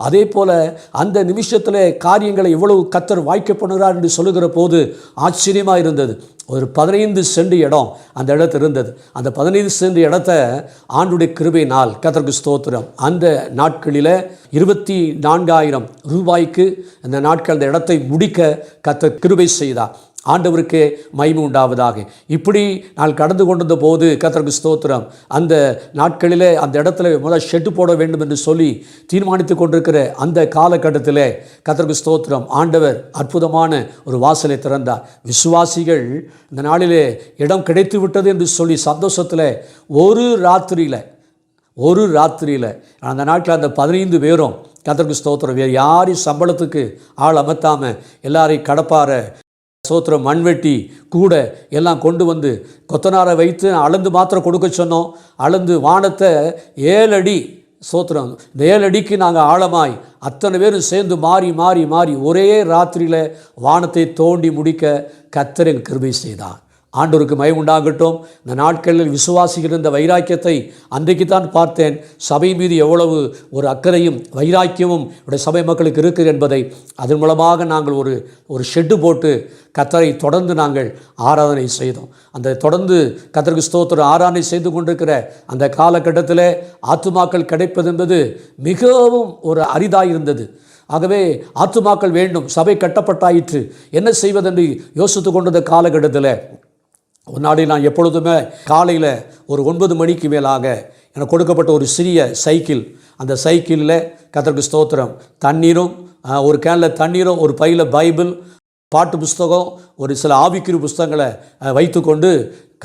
[SPEAKER 1] அதே போல் அந்த நிமிஷத்தில் காரியங்களை எவ்வளவு கர்த்தர் வாய்க்க பண்ணுகிறார் என்று சொல்லுகிற போது ஆச்சரியமாக இருந்தது. ஒரு 15 சென்ட் இடம் அந்த இடத்துல இருந்தது. அந்த 15 சென்ட் இடத்த ஆண்டுடைய கிருபையினால் கர்த்தருக்கு ஸ்தோத்திரம், அந்த நாட்களில் 24,000 ரூபாய்க்கு அந்த நாட்கள் அந்த இடத்தை முடிக்க கர்த்தர் கிருபை செய்தார். ஆண்டவருக்கு மகிமை உண்டாவதாக. இப்படி நான் கடந்து கொண்டிருந்த போது கர்த்தருக்கு ஸ்தோத்திரம், அந்த நாட்களில் அந்த இடத்துல முதல் ஷெட்டு போட வேண்டும் என்று சொல்லி தீர்மானித்து கொண்டிருக்கிற அந்த காலகட்டத்தில் கர்த்தருக்கு ஸ்தோத்திரம், ஆண்டவர் அற்புதமான ஒரு வாசலை திறந்தார். விசுவாசிகள் இந்த நாளிலே இடம் கிடைத்து விட்டது என்று சொல்லி சந்தோஷத்தில் ஒரு ராத்திரியில் அந்த நாட்டில் அந்த 15 பேரும் கர்த்தருக்கு ஸ்தோத்திரம், வேறு யாரையும் சம்பளத்துக்கு ஆள் அமர்த்தாமல் எல்லாரையும் கடப்பார சோத்திரம் மண்வெட்டி கூட எல்லாம் கொண்டு வந்து கொத்தனாரை வைத்து அளந்து மாத்திரம் கொடுக்க சொன்னோம். அளந்து வானத்தை 7 அடி சோத்திரம், இந்த 7 அடிக்கு நாங்கள் ஆழமாய் அத்தனை பேரும் சேர்ந்து மாறி ஒரே ராத்திரியில் வானத்தை தோண்டி முடிக்க கர்த்தர் எங்கள் கிருபை செய்தார். ஆண்டவருக்கு மகிமை உண்டாகட்டும். இந்த நாட்களில் விசுவாசிகள் இருந்த வைராக்கியத்தை அன்றைக்கு தான் பார்த்தேன். சபை மீது எவ்வளவு ஒரு அக்கறையும் வைராக்கியமும் சபை மக்களுக்கு இருக்குது என்பதை அதன் மூலமாக நாங்கள் ஒரு ஷெட்டு போட்டு கர்த்தரை தொடர்ந்து நாங்கள் ஆராதனை செய்தோம். அந்த தொடர்ந்து கர்த்தருக்கு ஸ்தோத்திரம் ஆராதனை செய்து கொண்டிருக்கிற அந்த காலகட்டத்தில் ஆத்துமாக்கள் கிடைப்பது என்பது மிகவும் ஒரு அரிதாக இருந்தது. ஆகவே ஆத்துமாக்கள் வேண்டும், சபை கட்டப்பட்டாயிற்று, என்ன செய்வதென்று யோசித்து கொண்டிருந்த காலகட்டத்தில் ஒரு நாளில் நான் எப்பொழுதுமே காலையில் ஒரு 9 மணிக்கு மேலாக எனக்கு கொடுக்கப்பட்ட ஒரு சிறிய சைக்கிள், அந்த சைக்கிளில் கர்த்தருக்கு ஸ்தோத்திரம் தண்ணீரும், ஒரு கேனில் தண்ணீரும், ஒரு பையில் பைபிள், பாட்டு புஸ்தகம், ஒரு சில ஆவிக்குரிய புஸ்தகங்களை வைத்துக்கொண்டு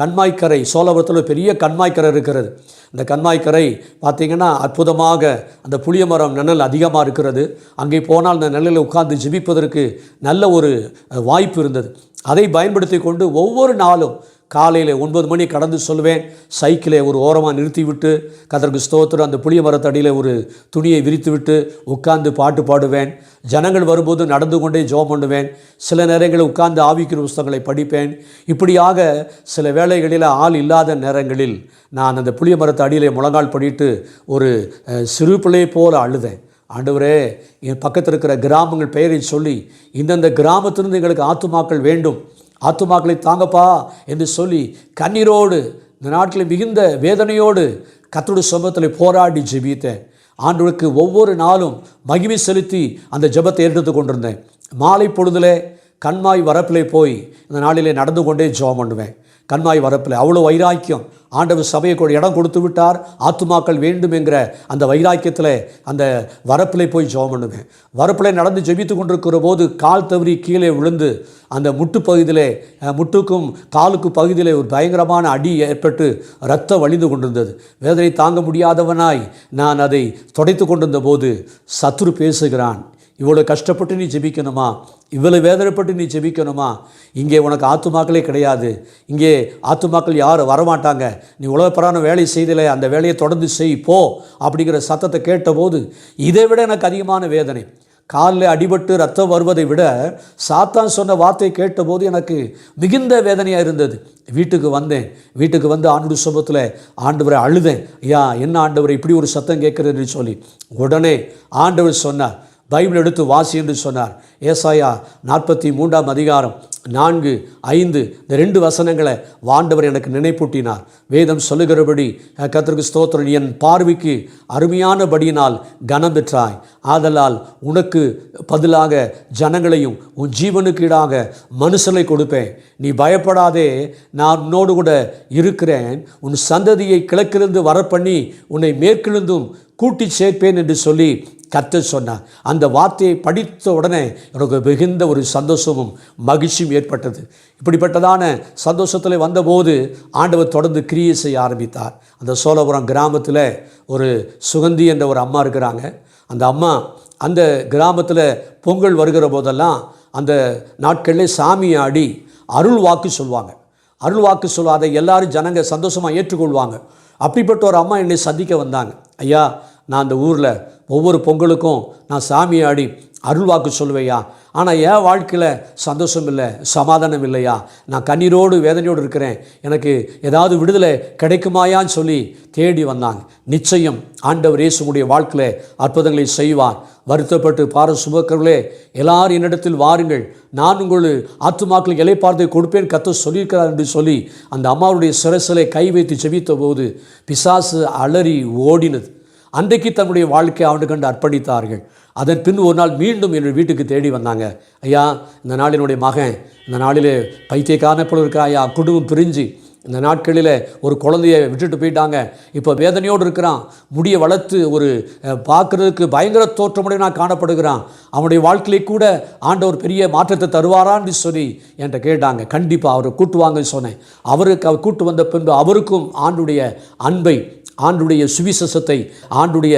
[SPEAKER 1] கண்மாய்க்கரை, சோழபுரத்தில் பெரிய கண்மாய்க்கரை இருக்கிறது. இந்த கண்மாய்க்கரை பார்த்திங்கன்னா அற்புதமாக அந்த புளிய மரம் நிழல் அதிகமாக இருக்கிறது. அங்கே போனால் அந்த நிழலில் உட்கார்ந்து ஜெபிப்பதற்கு நல்ல ஒரு வாய்ப்பு இருந்தது. அதை பயன்படுத்தி கொண்டு ஒவ்வொரு நாளும் காலையில் 9 மணி கடந்து சொல்வேன், சைக்கிளை ஒரு ஓரமாக நிறுத்திவிட்டு கர்த்தருக்கு ஸ்தோத்திரம் அந்த புளிய மரத்தடியில் ஒரு துணியை விரித்து விட்டு உட்கார்ந்து பாட்டு பாடுவேன். ஜனங்கள் வரும்போது நடந்து கொண்டே ஜெபம் பண்ணுவேன். சில நேரங்களில் உட்கார்ந்து ஆவிக்குரிய புஸ்தகங்களை படிப்பேன். இப்படியாக சில வேளைகளில் ஆள் இல்லாத நேரங்களில் நான் அந்த புளிய மரத்து அடியில் முழங்கால் படிட்டு ஒரு சிறு பிள்ளையை போல அழுதேன். ஆண்டவரே, என் பக்கத்தில் இருக்கிற கிராமங்கள் பெயரை சொல்லி இந்தந்த கிராமத்திலிருந்து எங்களுக்கு ஆத்துமாக்கள் வேண்டும், ஆத்துமாக்களை தாங்கப்பா என்று சொல்லி கண்ணீரோடு இந்த நாட்டில் மிகுந்த வேதனையோடு கர்த்தருடைய சமூகத்தில் போராடி ஜெபித்தேன். ஆண்டவருக்கு ஒவ்வொரு நாளும் மகிமை செலுத்தி அந்த ஜெபத்தை எடுத்து கொண்டிருந்தேன். மாலை பொழுதில் கண்மாய் வரப்பிலே போய் இந்த நாளிலே நடந்து கொண்டே ஜெபம் பண்ணுவேன். கண்மாய் வரப்பில் அவ்வளோ வைராக்கியம். ஆண்டவர் சபையை இடம் கொடுத்து விட்டார், ஆத்துமாக்கள் வேண்டும் என்கிற அந்த வைராக்கியத்தில் அந்த வரப்பிலே போய் ஜெபம் பண்ணுவேன். வரப்பில் நடந்து ஜெபித்து கொண்டிருக்கிற போது கால் தவறி கீழே விழுந்து அந்த முட்டு பகுதியிலே, முட்டுக்கும் காலுக்கு பகுதியிலே ஒரு பயங்கரமான அடி ஏற்பட்டு இரத்தம் வழிந்து கொண்டிருந்தது. வேதனை தாங்க முடியாதவனாய் நான் அதை துடைத்து கொண்டிருந்த போது சத்துரு பேசுகிறான், இவ்வளோ கஷ்டப்பட்டு நீ ஜெபிக்கணுமா, இவ்வளோ வேதனைப்பட்டு நீ ஜெபிக்கணுமா, இங்கே உனக்கு ஆத்துமாக்களே கிடையாது, இங்கே ஆத்துமாக்கள் யாரும் வரமாட்டாங்க, நீ உலகப்பரான வேலை செய்தல, அந்த வேலையை தொடர்ந்து செய் போ அப்படிங்கிற சத்தத்தை கேட்டபோது இதை விட எனக்கு அதிகமான வேதனை. காலில் அடிபட்டு ரத்தம் வருவதை விட சாத்தான் சொன்ன வார்த்தை கேட்டபோது எனக்கு மிகுந்த வேதனையாக இருந்தது. வீட்டுக்கு வந்து ஆண்டவர் சமூகத்தில் ஆண்டவரை அழுதேன். ஐயா, என்ன ஆண்டவரை இப்படி ஒரு சத்தம் கேட்குறதுன்னு சொல்லி உடனே ஆண்டவர் சொன்னார், பைபிள் எடுத்து வாசி என்று சொன்னார். ஏசாயா 43 அதிகாரம் 4, 5 இந்த 2 வசனங்களை ஆண்டவர் எனக்கு நினைப்பூட்டினார். வேதம் சொல்லுகிறபடி, கர்த்தருக்கு ஸ்தோத்திரம், என் பார்வைக்கு அருமையானபடியினால் கனம் பெற்றாய், ஆதலால் உனக்கு பதிலாக ஜனங்களையும் உன் ஜீவனுக்கு ஈடாக மனுஷனை கொடுப்பேன். நீ பயப்படாதே, நான் உன்னோடு கூட இருக்கிறேன். உன் சந்ததியை கிழக்கிலிருந்து வரப்பண்ணி உன்னை மேற்கிலிருந்தும் கூட்டி சேர்ப்பேன் என்று சொல்லி கர்த்தர் சொன்னார். அந்த வார்த்தையை படித்த உடனே எனக்கு மிகுந்த ஒரு சந்தோஷமும் மகிழ்ச்சியும் ஏற்பட்டது. இப்படிப்பட்டதான சந்தோஷத்தில் வந்தபோது ஆண்டவர் தொடர்ந்து கிரியை செய்ய ஆரம்பித்தார். அந்த சோழபுரம் கிராமத்தில் ஒரு சுகந்தி என்ற ஒரு அம்மா இருக்கிறாங்க. அந்த அம்மா அந்த கிராமத்தில் பொங்கல் வருகிற போதெல்லாம் அந்த நாட்களில் சாமியை ஆடி அருள் வாக்கு சொல்லுவாங்க. அருள் வாக்கு சொல்லாத எல்லாரும் ஜனங்க சந்தோஷமாக ஏற்றுக்கொள்வாங்க. அப்படிப்பட்ட ஒரு அம்மா என்னை சந்திக்க வந்தாங்க. ஐயா, நான் அந்த ஊரில் ஒவ்வொரு பொங்கலுக்கும் நான் சாமி ஆடி அருள் வாக்கு சொல்லுவையா, ஆனால் என் வாழ்க்கையில் சந்தோஷம் இல்லை, சமாதானம் இல்லையா, நான் கண்ணீரோடு வேதனையோடு இருக்கிறேன், எனக்கு ஏதாவது விடுதலை கிடைக்குமாயான்னு சொல்லி தேடி வந்தாங்க. நிச்சயம் ஆண்டவர் இயேசுடைய வாழ்க்கையில் அற்புதங்களை செய்வார். வருத்தப்பட்டு பார சுமக்கிறவர்களே, எல்லாரும் என்னிடத்தில் வாருங்கள், நான் உங்கள் ஆத்துமாக்களுக்கு இளைப்பாறுதலை கொடுப்பேன் கர்த்தர் சொல்லியிருக்கிறார் என்று சொல்லி அந்த அம்மாவுடைய சிரசிலே கை வைத்து ஜெபித்த போது பிசாசு அலறி ஓடினது. அன்றைக்கு தன்னுடைய வாழ்க்கையை அவனுக்கு கண்டு அர்ப்பணித்தார்கள். அதன் பின் ஒரு நாள் மீண்டும் என் வீட்டுக்கு தேடி வந்தாங்க. ஐயா, இந்த நாள் என்னுடைய மகன் இந்த நாளிலே பைத்தியக்காரனை போல இருக்கா ஐயா, குடும்பம் பிரிஞ்சு இந்த நாட்களில் ஒரு குழந்தைய விட்டுட்டு போயிட்டாங்க, இப்போ வேதனையோடு இருக்கிறான், முடிய வளர்த்து ஒரு பார்க்குறதுக்கு பயங்கர தோற்றமுடைய நான் காணப்படுகிறான், அவனுடைய வாழ்க்கையிலே கூட ஆண்டவர் பெரிய மாற்றத்தை தருவாரான்னு சொல்லி என்கிட்ட கேட்டாங்க. கண்டிப்பாக அவரை கூட்டு வாங்கன்னு சொன்னேன். அவர் கூட்டு வந்த பின்பு அவருக்கும் ஆண்டுடைய அன்பை, ஆண்டுடைய சுவிசேஷத்தை, ஆண்டுடைய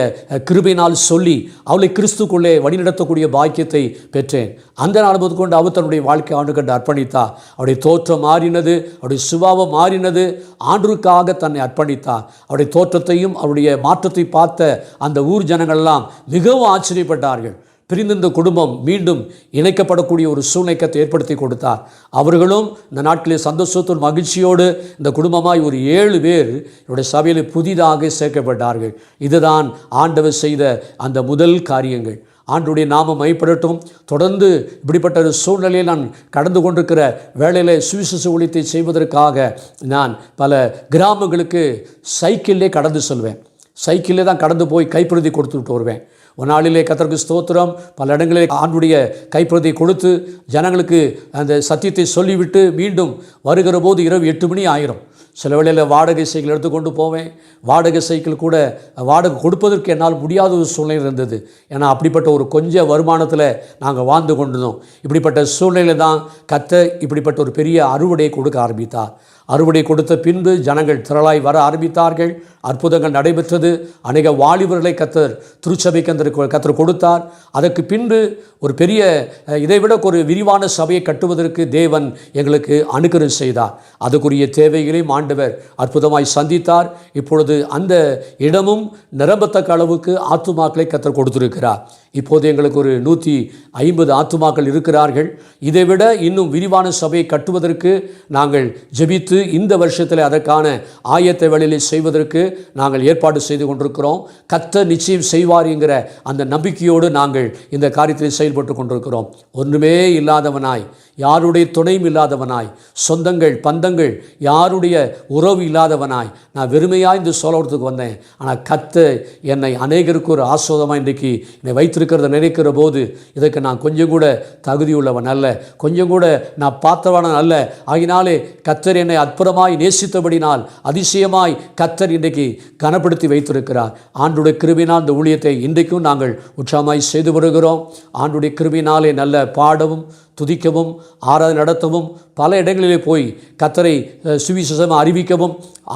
[SPEAKER 1] கிருபையினால் சொல்லி அவளை கிறிஸ்துக்குள்ளே வழிநடத்தக்கூடிய பாக்கியத்தை பெற்றேன். அந்த நாள் கொண்டு அவர் தன்னுடைய வாழ்க்கை ஆண்டு கண்டு அர்ப்பணித்தார். அவருடைய தோற்றம் மாறினது, அவருடைய சுபாவம் மாறினது. ஆண்டுக்காக தன்னை அர்ப்பணித்தார். அவருடைய தோற்றத்தையும் அவருடைய மாற்றத்தை பார்த்த அந்த ஊர் ஜனங்கள்லாம் மிகவும் ஆச்சரியப்பட்டார்கள். பிரிந்திருந்த குடும்பம் மீண்டும் இணைக்கப்படக்கூடிய ஒரு சூழ்நிலைக்கத்தை ஏற்படுத்தி கொடுத்தார். அவர்களும் இந்த நாட்களில் சந்தோஷத்தோடு மகிழ்ச்சியோடு இந்த குடும்பமாய் ஒரு 7 பேர் என்னுடைய சபையில் புதிதாக சேர்க்கப்பட்டார்கள். இதுதான் ஆண்டவர் செய்த அந்த முதல் காரியங்கள். ஆண்டுடைய நாமம் மைப்படட்டும். தொடர்ந்து இப்படிப்பட்ட ஒரு சூழ்நிலையில் நான் கடந்து கொண்டிருக்கிற வேளையில் சுவிசேஷ ஊழியத்தை செய்வதற்காக நான் பல கிராமங்களுக்கு சைக்கிளிலே கடந்து செல்வேன். சைக்கிளில் தான் கடந்து போய் கைப்பிரதி கொடுத்துட்டு வருவேன். ஒரு நாளிலே கர்த்தருக்கு ஸ்தோத்திரம், பல இடங்களிலே ஆண்டுடைய கைப்பிரதியை கொடுத்து ஜனங்களுக்கு அந்த சத்தியத்தை சொல்லிவிட்டு மீண்டும் வருகிற போது இரவு 8 மணி ஆயிரும். சில வேளையில் வாடகை சைக்கிள் எடுத்துக்கொண்டு போவேன். வாடகை சைக்கிள் கூட வாடகை கொடுப்பதற்கு என்னால் முடியாத ஒரு சூழ்நிலை இருந்தது. ஏன்னா அப்படிப்பட்ட ஒரு கொஞ்சம் வருமானத்தில் நாங்கள் வாழ்ந்து கொண்டிருந்தோம். இப்படிப்பட்ட சூழ்நிலையில் தான் கர்த்தர் இப்படிப்பட்ட ஒரு பெரிய அறுவடையை கொடுக்க ஆரம்பித்தார். அறுவடை கொடுத்த பின்பு ஜனங்கள் திரளாய் வர ஆரம்பித்தார்கள். அற்புதங்கள் நடைபெற்றது. அநேக வாலிபர்களை கர்த்தர் திருச்சபைக்கு கர்த்தர் கொடுத்தார். அதற்கு பின்பு ஒரு பெரிய இதைவிட ஒரு விரிவான சபையை கட்டுவதற்கு தேவன் எங்களுக்கு அனுகிரகம் செய்தார். அதுக்குரிய தேவைகளையும் ஆண்டவர் அற்புதமாய் சந்தித்தார். இப்பொழுது அந்த இடமும் நிரம்பத்தக்க அளவுக்கு ஆத்துமாக்களை கர்த்தர் கொடுத்திருக்கிறார். இப்போது எங்களுக்கு ஒரு 150 ஆத்துமாக்கள் இருக்கிறார்கள். இதைவிட இன்னும் விரிவான சபையை கட்டுவதற்கு நாங்கள் ஜெபித்து இந்த வருஷத்தில் அதற்கான ஆயத்த வேளையில் செய்வதற்கு நாங்கள் ஏற்பாடு செய்து கொண்டிருக்கிறோம். கர்த்தர் நிச்சயம் செய்வார் என்கிற அந்த நம்பிக்கையோடு நாங்கள் இந்த காரியத்தில் செயல்பட்டு கொண்டிருக்கிறோம். ஒன்றுமே இல்லாதவனாய், யாருடைய துணையும் இல்லாதவனாய், சொந்தங்கள் பந்தங்கள் யாருடைய உறவு இல்லாதவனாய் நான் வெறுமையாக இந்த சோழத்துக்கு வந்தேன். ஆனால் கர்த்தர் என்னை அநேகருக்கு ஒரு ஆசீர்வாதமாக இன்றைக்கு என்னை வைத்திருக்கிறத நினைக்கிற போது இதற்கு நான் கொஞ்சம் கூட தகுதியுள்ளவன் அல்ல, கொஞ்சம் கூட நான் பார்த்தவன் அல்ல. ஆகினாலே கர்த்தர் என்னை அற்புதமாய் நேசித்தபடினால் அதிசயமாய் கர்த்தர் இன்றைக்கு கனப்படுத்தி வைத்திருக்கிறார். ஆண்டுடைய கிருபையினால் இந்த ஊழியத்தை இன்றைக்கும் நாங்கள் உற்சாகமாய் செய்து வருகிறோம். ஆண்டுடைய கிருபையினாலே நல்ல பாடவும் துதிக்கவும் ஆராதனை நடத்தவும் பல இடங்களிலே போய் கர்த்தரை சுவிசேஷம் அறிவிக்கவும்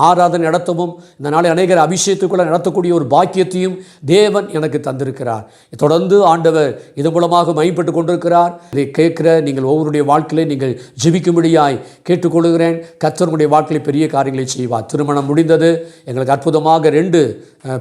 [SPEAKER 1] ஆராதனை நடத்தவும் இந்த நாளை அநேகர் அபிஷேகத்துக்குள்ள நடத்தக்கூடிய ஒரு பாக்கியத்தையும் தேவன் எனக்கு தந்திருக்கிறார். தொடர்ந்து ஆண்டவர் இது மூலமாக மகிமைப்பட்டு கொண்டிருக்கிறார். இதை கேட்கிற நீங்கள் ஒவ்வொருடைய வாழ்க்கையிலே நீங்கள் ஜெபிக்கும்படியாய் கேட்டுக்கொள்கிறேன். கர்த்தருடைய வாழ்க்கையில் பெரிய காரியங்களை செய்வார். திருமணம் முடிந்தது. எங்களுக்கு அற்புதமாக 2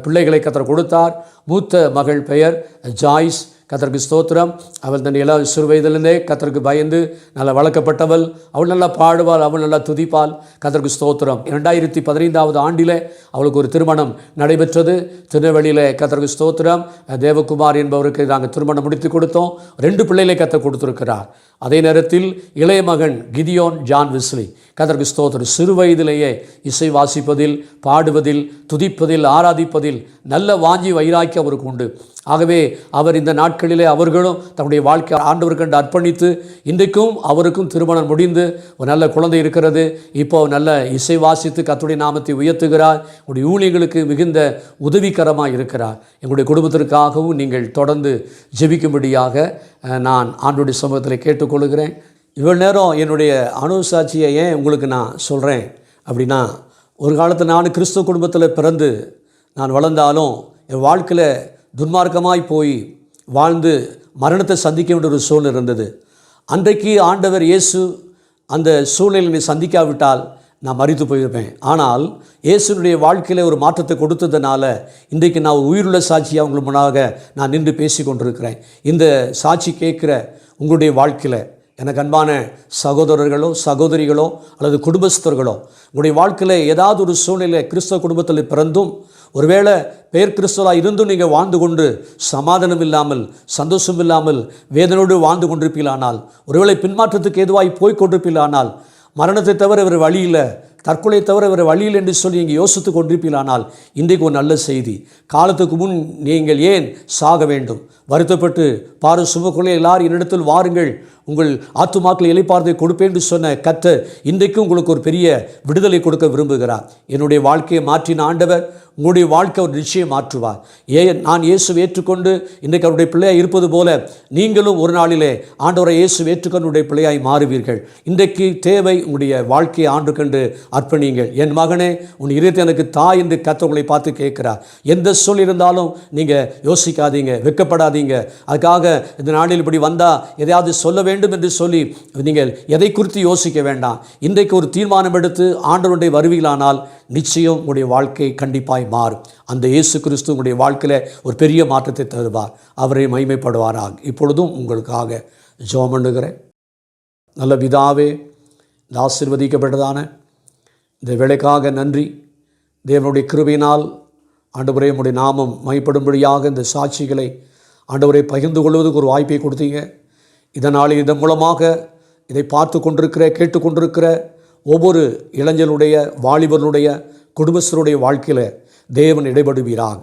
[SPEAKER 1] பிள்ளைகளை கர்த்தர் கொடுத்தார். மூத்த மகள் பெயர் ஜாய்ஸ், கர்த்தருக்கு ஸ்தோத்திரம். அவள் தன் எல்லா சிறு வயதிலிருந்தே கர்த்தருக்கு பயந்து நல்லா வளர்க்கப்பட்டவள். அவள் நல்லா பாடுவாள், அவள் நல்லா துதிப்பாள். கர்த்தருக்கு ஸ்தோத்திரம். 2015 ஆண்டில் அவளுக்கு ஒரு திருமணம் நடைபெற்றது திருநெல்வேலியில். கர்த்தருக்கு ஸ்தோத்திரம். தேவகுமார் என்பவருக்கு நாங்கள் திருமணம் முடித்து கொடுத்தோம். 2 பிள்ளைகளை கர்த்தர் கொடுத்திருக்கிறார். அதே நேரத்தில் இளைய மகன் கிதியோன் ஜான் வெஸ்லி, கர்த்தருக்கு ஸ்தோத்திரம், சிறு வயதிலேயே இசை வாசிப்பதில், பாடுவதில், துதிப்பதில், ஆராதிப்பதில் நல்ல வாஞ்சி வைராக்கியம் அவருக்கு உண்டு. ஆகவே அவர் இந்த நாட்களிலே அவர்களும் தன்னுடைய வாழ்க்கை ஆண்டவருக்கு கண்டு அர்ப்பணித்து இன்றைக்கும் அவருக்கும் திருமணம் முடிந்து ஒரு நல்ல குழந்தை இருக்கிறது. இப்போ நல்ல இசை வாசித்து கர்த்தருடைய நாமத்தை உயர்த்துகிறார். உங்களுடைய ஊழியர்களுக்கு மிகுந்த உதவிகரமாக இருக்கிறார். எங்களுடைய குடும்பத்திற்காகவும் நீங்கள் தொடர்ந்து ஜெபிக்கும்படியாக நான் ஆண்டவருடைய சமூகத்தில் கேட்டுக்கொள்கிறேன். இவ்வளோ நேரம் என்னுடைய அனுசாட்சியை ஏன் உங்களுக்கு நான் சொல்கிறேன் அப்படின்னா, ஒரு காலத்தில் நான் கிறிஸ்துவ குடும்பத்தில் பிறந்து நான் வளர்ந்தாலும் என் வாழ்க்கையில் துன்மார்க்கமாய் போய் வாழ்ந்து மரணத்தை சந்திக்க வேண்டிய ஒரு சூழ்நிலை இருந்தது. அன்றைக்கு ஆண்டவர் இயேசு அந்த சூழ்நிலையை சந்திக்காவிட்டால் நான் மரித்து போயிருப்பேன். ஆனால் இயேசுனுடைய வாழ்க்கையில் ஒரு மாற்றத்தை கொடுத்ததுனால இன்றைக்கு நான் ஒரு உயிருள்ள சாட்சியாக உங்களுக்கு முன்னாக நான் நின்று பேசி கொண்டிருக்கிறேன். இந்த சாட்சி கேட்குற உங்களுடைய வாழ்க்கையில் எனக்கு அன்பான சகோதரர்களோ சகோதரிகளோ அல்லது குடும்பஸ்தர்களோ, உங்களுடைய வாழ்க்கையில் ஏதாவது ஒரு சூழ்நிலை கிறிஸ்தவ குடும்பத்தில் பிறந்தும் ஒருவேளை பேர் கிறிஸ்தவராக இருந்தும் நீங்கள் வாழ்ந்து கொண்டு சமாதானம் இல்லாமல், சந்தோஷம் இல்லாமல், வேதனோடு வாழ்ந்து கொண்டிருப்பீர்களானால், ஒருவேளை பின்மாற்றத்துக்கு ஏதுவாய் போய் கொண்டிருப்பீர்களானால், மரணத்தை தவிர வேறு வழியில், தற்கொலை தவிர வேறு வழியில் என்று சொல்லி நீங்கள் யோசித்து கொண்டிருப்பீர்களானால், இன்றைக்கு ஒரு நல்ல செய்தி. காலத்துக்கு முன் நீங்கள் ஏன் சாக வேண்டும்? வருத்தப்பட்டு பாரு சுமக்குள்ளே எல்லாரும் என்னிடத்தில் வாருங்கள், உங்கள் ஆத்துமாக்களை இளைப்பாறுதலை கொடுப்பேன் என்று சொன்ன கர்த்தர் இன்றைக்கும் உங்களுக்கு ஒரு பெரிய விடுதலை கொடுக்க விரும்புகிறார். என்னுடைய வாழ்க்கையை மாற்றின ஆண்டவர் உங்களுடைய வாழ்க்கை ஒரு நிச்சயம் மாற்றுவார். நான் இயேசுவை ஏற்றுக்கொண்டு இன்றைக்கு அவருடைய பிள்ளையாக இருப்பது போல நீங்களும் ஒரு நாளிலே ஆண்டவரை இயேசுவை ஏற்றுக்கொண்டு உடைய பிள்ளையாய் மாறுவீர்கள். இன்றைக்கு தேவை உங்களுடைய வாழ்க்கையை ஆண்டு கண்டு அர்ப்பணியுங்கள். என் மகனே, உன் இதயத்தை எனக்கு தாய் என்று கர்த்தர் உங்களை பார்த்து கேட்கிறார். எந்த சொல் இருந்தாலும் நீங்கள் யோசிக்காதீங்க, வெட்கப்படாதீங்க. அதுக்காக இந்த நாளில் இப்படி வந்தால் எதையாவது சொல்ல வேண்டும் என்று சொல்லி நீங்கள் எதை குறித்து யோசிக்க வேண்டாம். இன்றைக்கு ஒரு தீர்மானம் எடுத்து ஆண்டவருடைய வருவீர்களானால் நிச்சயம் உங்களுடைய வாழ்க்கை கண்டிப்பாய் மாறும். அந்த இயேசு கிறிஸ்து உங்களுடைய வாழ்க்கையில் ஒரு பெரிய மாற்றத்தை தருவார். அவரை மகிமைப்படுவாராக. இப்பொழுதும் உங்களுக்காக ஜெபம் பண்ணுகிறேன். நல்ல பிதாவே, இந்த ஆசீர்வதிக்கப்பட்டதான இந்த வேளைக்காக நன்றி. தேவனுடைய கிருபையினால் ஆண்டவரே உம்முடைய நாமம் மகிமைப்படும்படியாக இந்த சாட்சிகளை ஆண்டவரை பகிர்ந்து கொள்வதற்கு ஒரு வாய்ப்பை கொடுத்தீங்க. இதனால் இதன் மூலமாக இதை பார்த்து கொண்டிருக்கிற, கேட்டுக்கொண்டிருக்கிற ஒவ்வொரு இளைஞருடைய, வாலிபர்களுடைய, குடும்பஸ்தருடைய வாழ்க்கையில் தேவன் இடைபடுவீராக.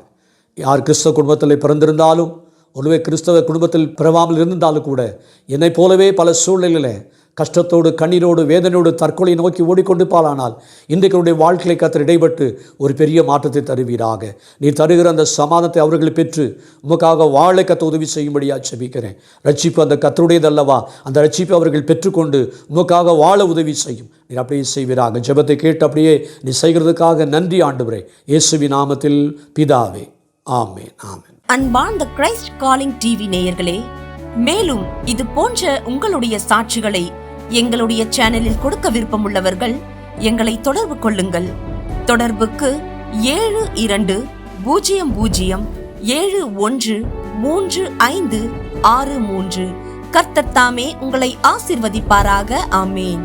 [SPEAKER 1] யார் கிறிஸ்தவ குடும்பத்தில் பிறந்திருந்தாலும், ஒருவே கிறிஸ்தவ குடும்பத்தில் பிறவாமல் இருந்தாலும் கூட என்னை போலவே பல சூழ்நிலையில் கஷ்டத்தோடு, கண்ணீரோடு, வேதனையோடு தற்கொலை நோக்கி ஓடிக்கொண்டிருப்பாளானால் இன்றைக்கு வாழ்க்கையை கர்த்தர் இடைப்பட்டு ஒரு பெரிய மாற்றத்தை தருவீராக. நீ தருகிற அந்த சமாதானத்தை அவர்கள் பெற்று உமக்காக வாழ கர்த்தர் உதவி செய்யும்படியாக ஜெபிக்கிறேன். ரட்சிப்பு அந்த கர்த்தருடையதல்லவா? அந்த ரட்சிப்பை அவர்கள் பெற்றுக்கொண்டு உமக்காக வாழ உதவி செய்யும். நீ அப்படியே செய்வீராக. ஜெபத்தை கேட்டு அப்படியே நீ செய்கிறதுக்காக நன்றி ஆண்டவரே, இயேசுவின் நாமத்தில் பிதாவே, ஆமென், ஆமென்.
[SPEAKER 2] அன்பார்ந்த கிரைஸ்ட் காலிங் டிவி நேயர்களே, மேலும் இது போன்ற உங்களுடைய சாட்சிகளை எங்களுடைய சேனலில் கொடுக்க விருப்பமுள்ளவர்கள் எங்களை தொடர்பு கொள்ளுங்கள். தொடர்புக்கு 7200713563. கர்த்தர் தாமே உங்களை ஆசீர்வதிப்பாராக. ஆமேன்.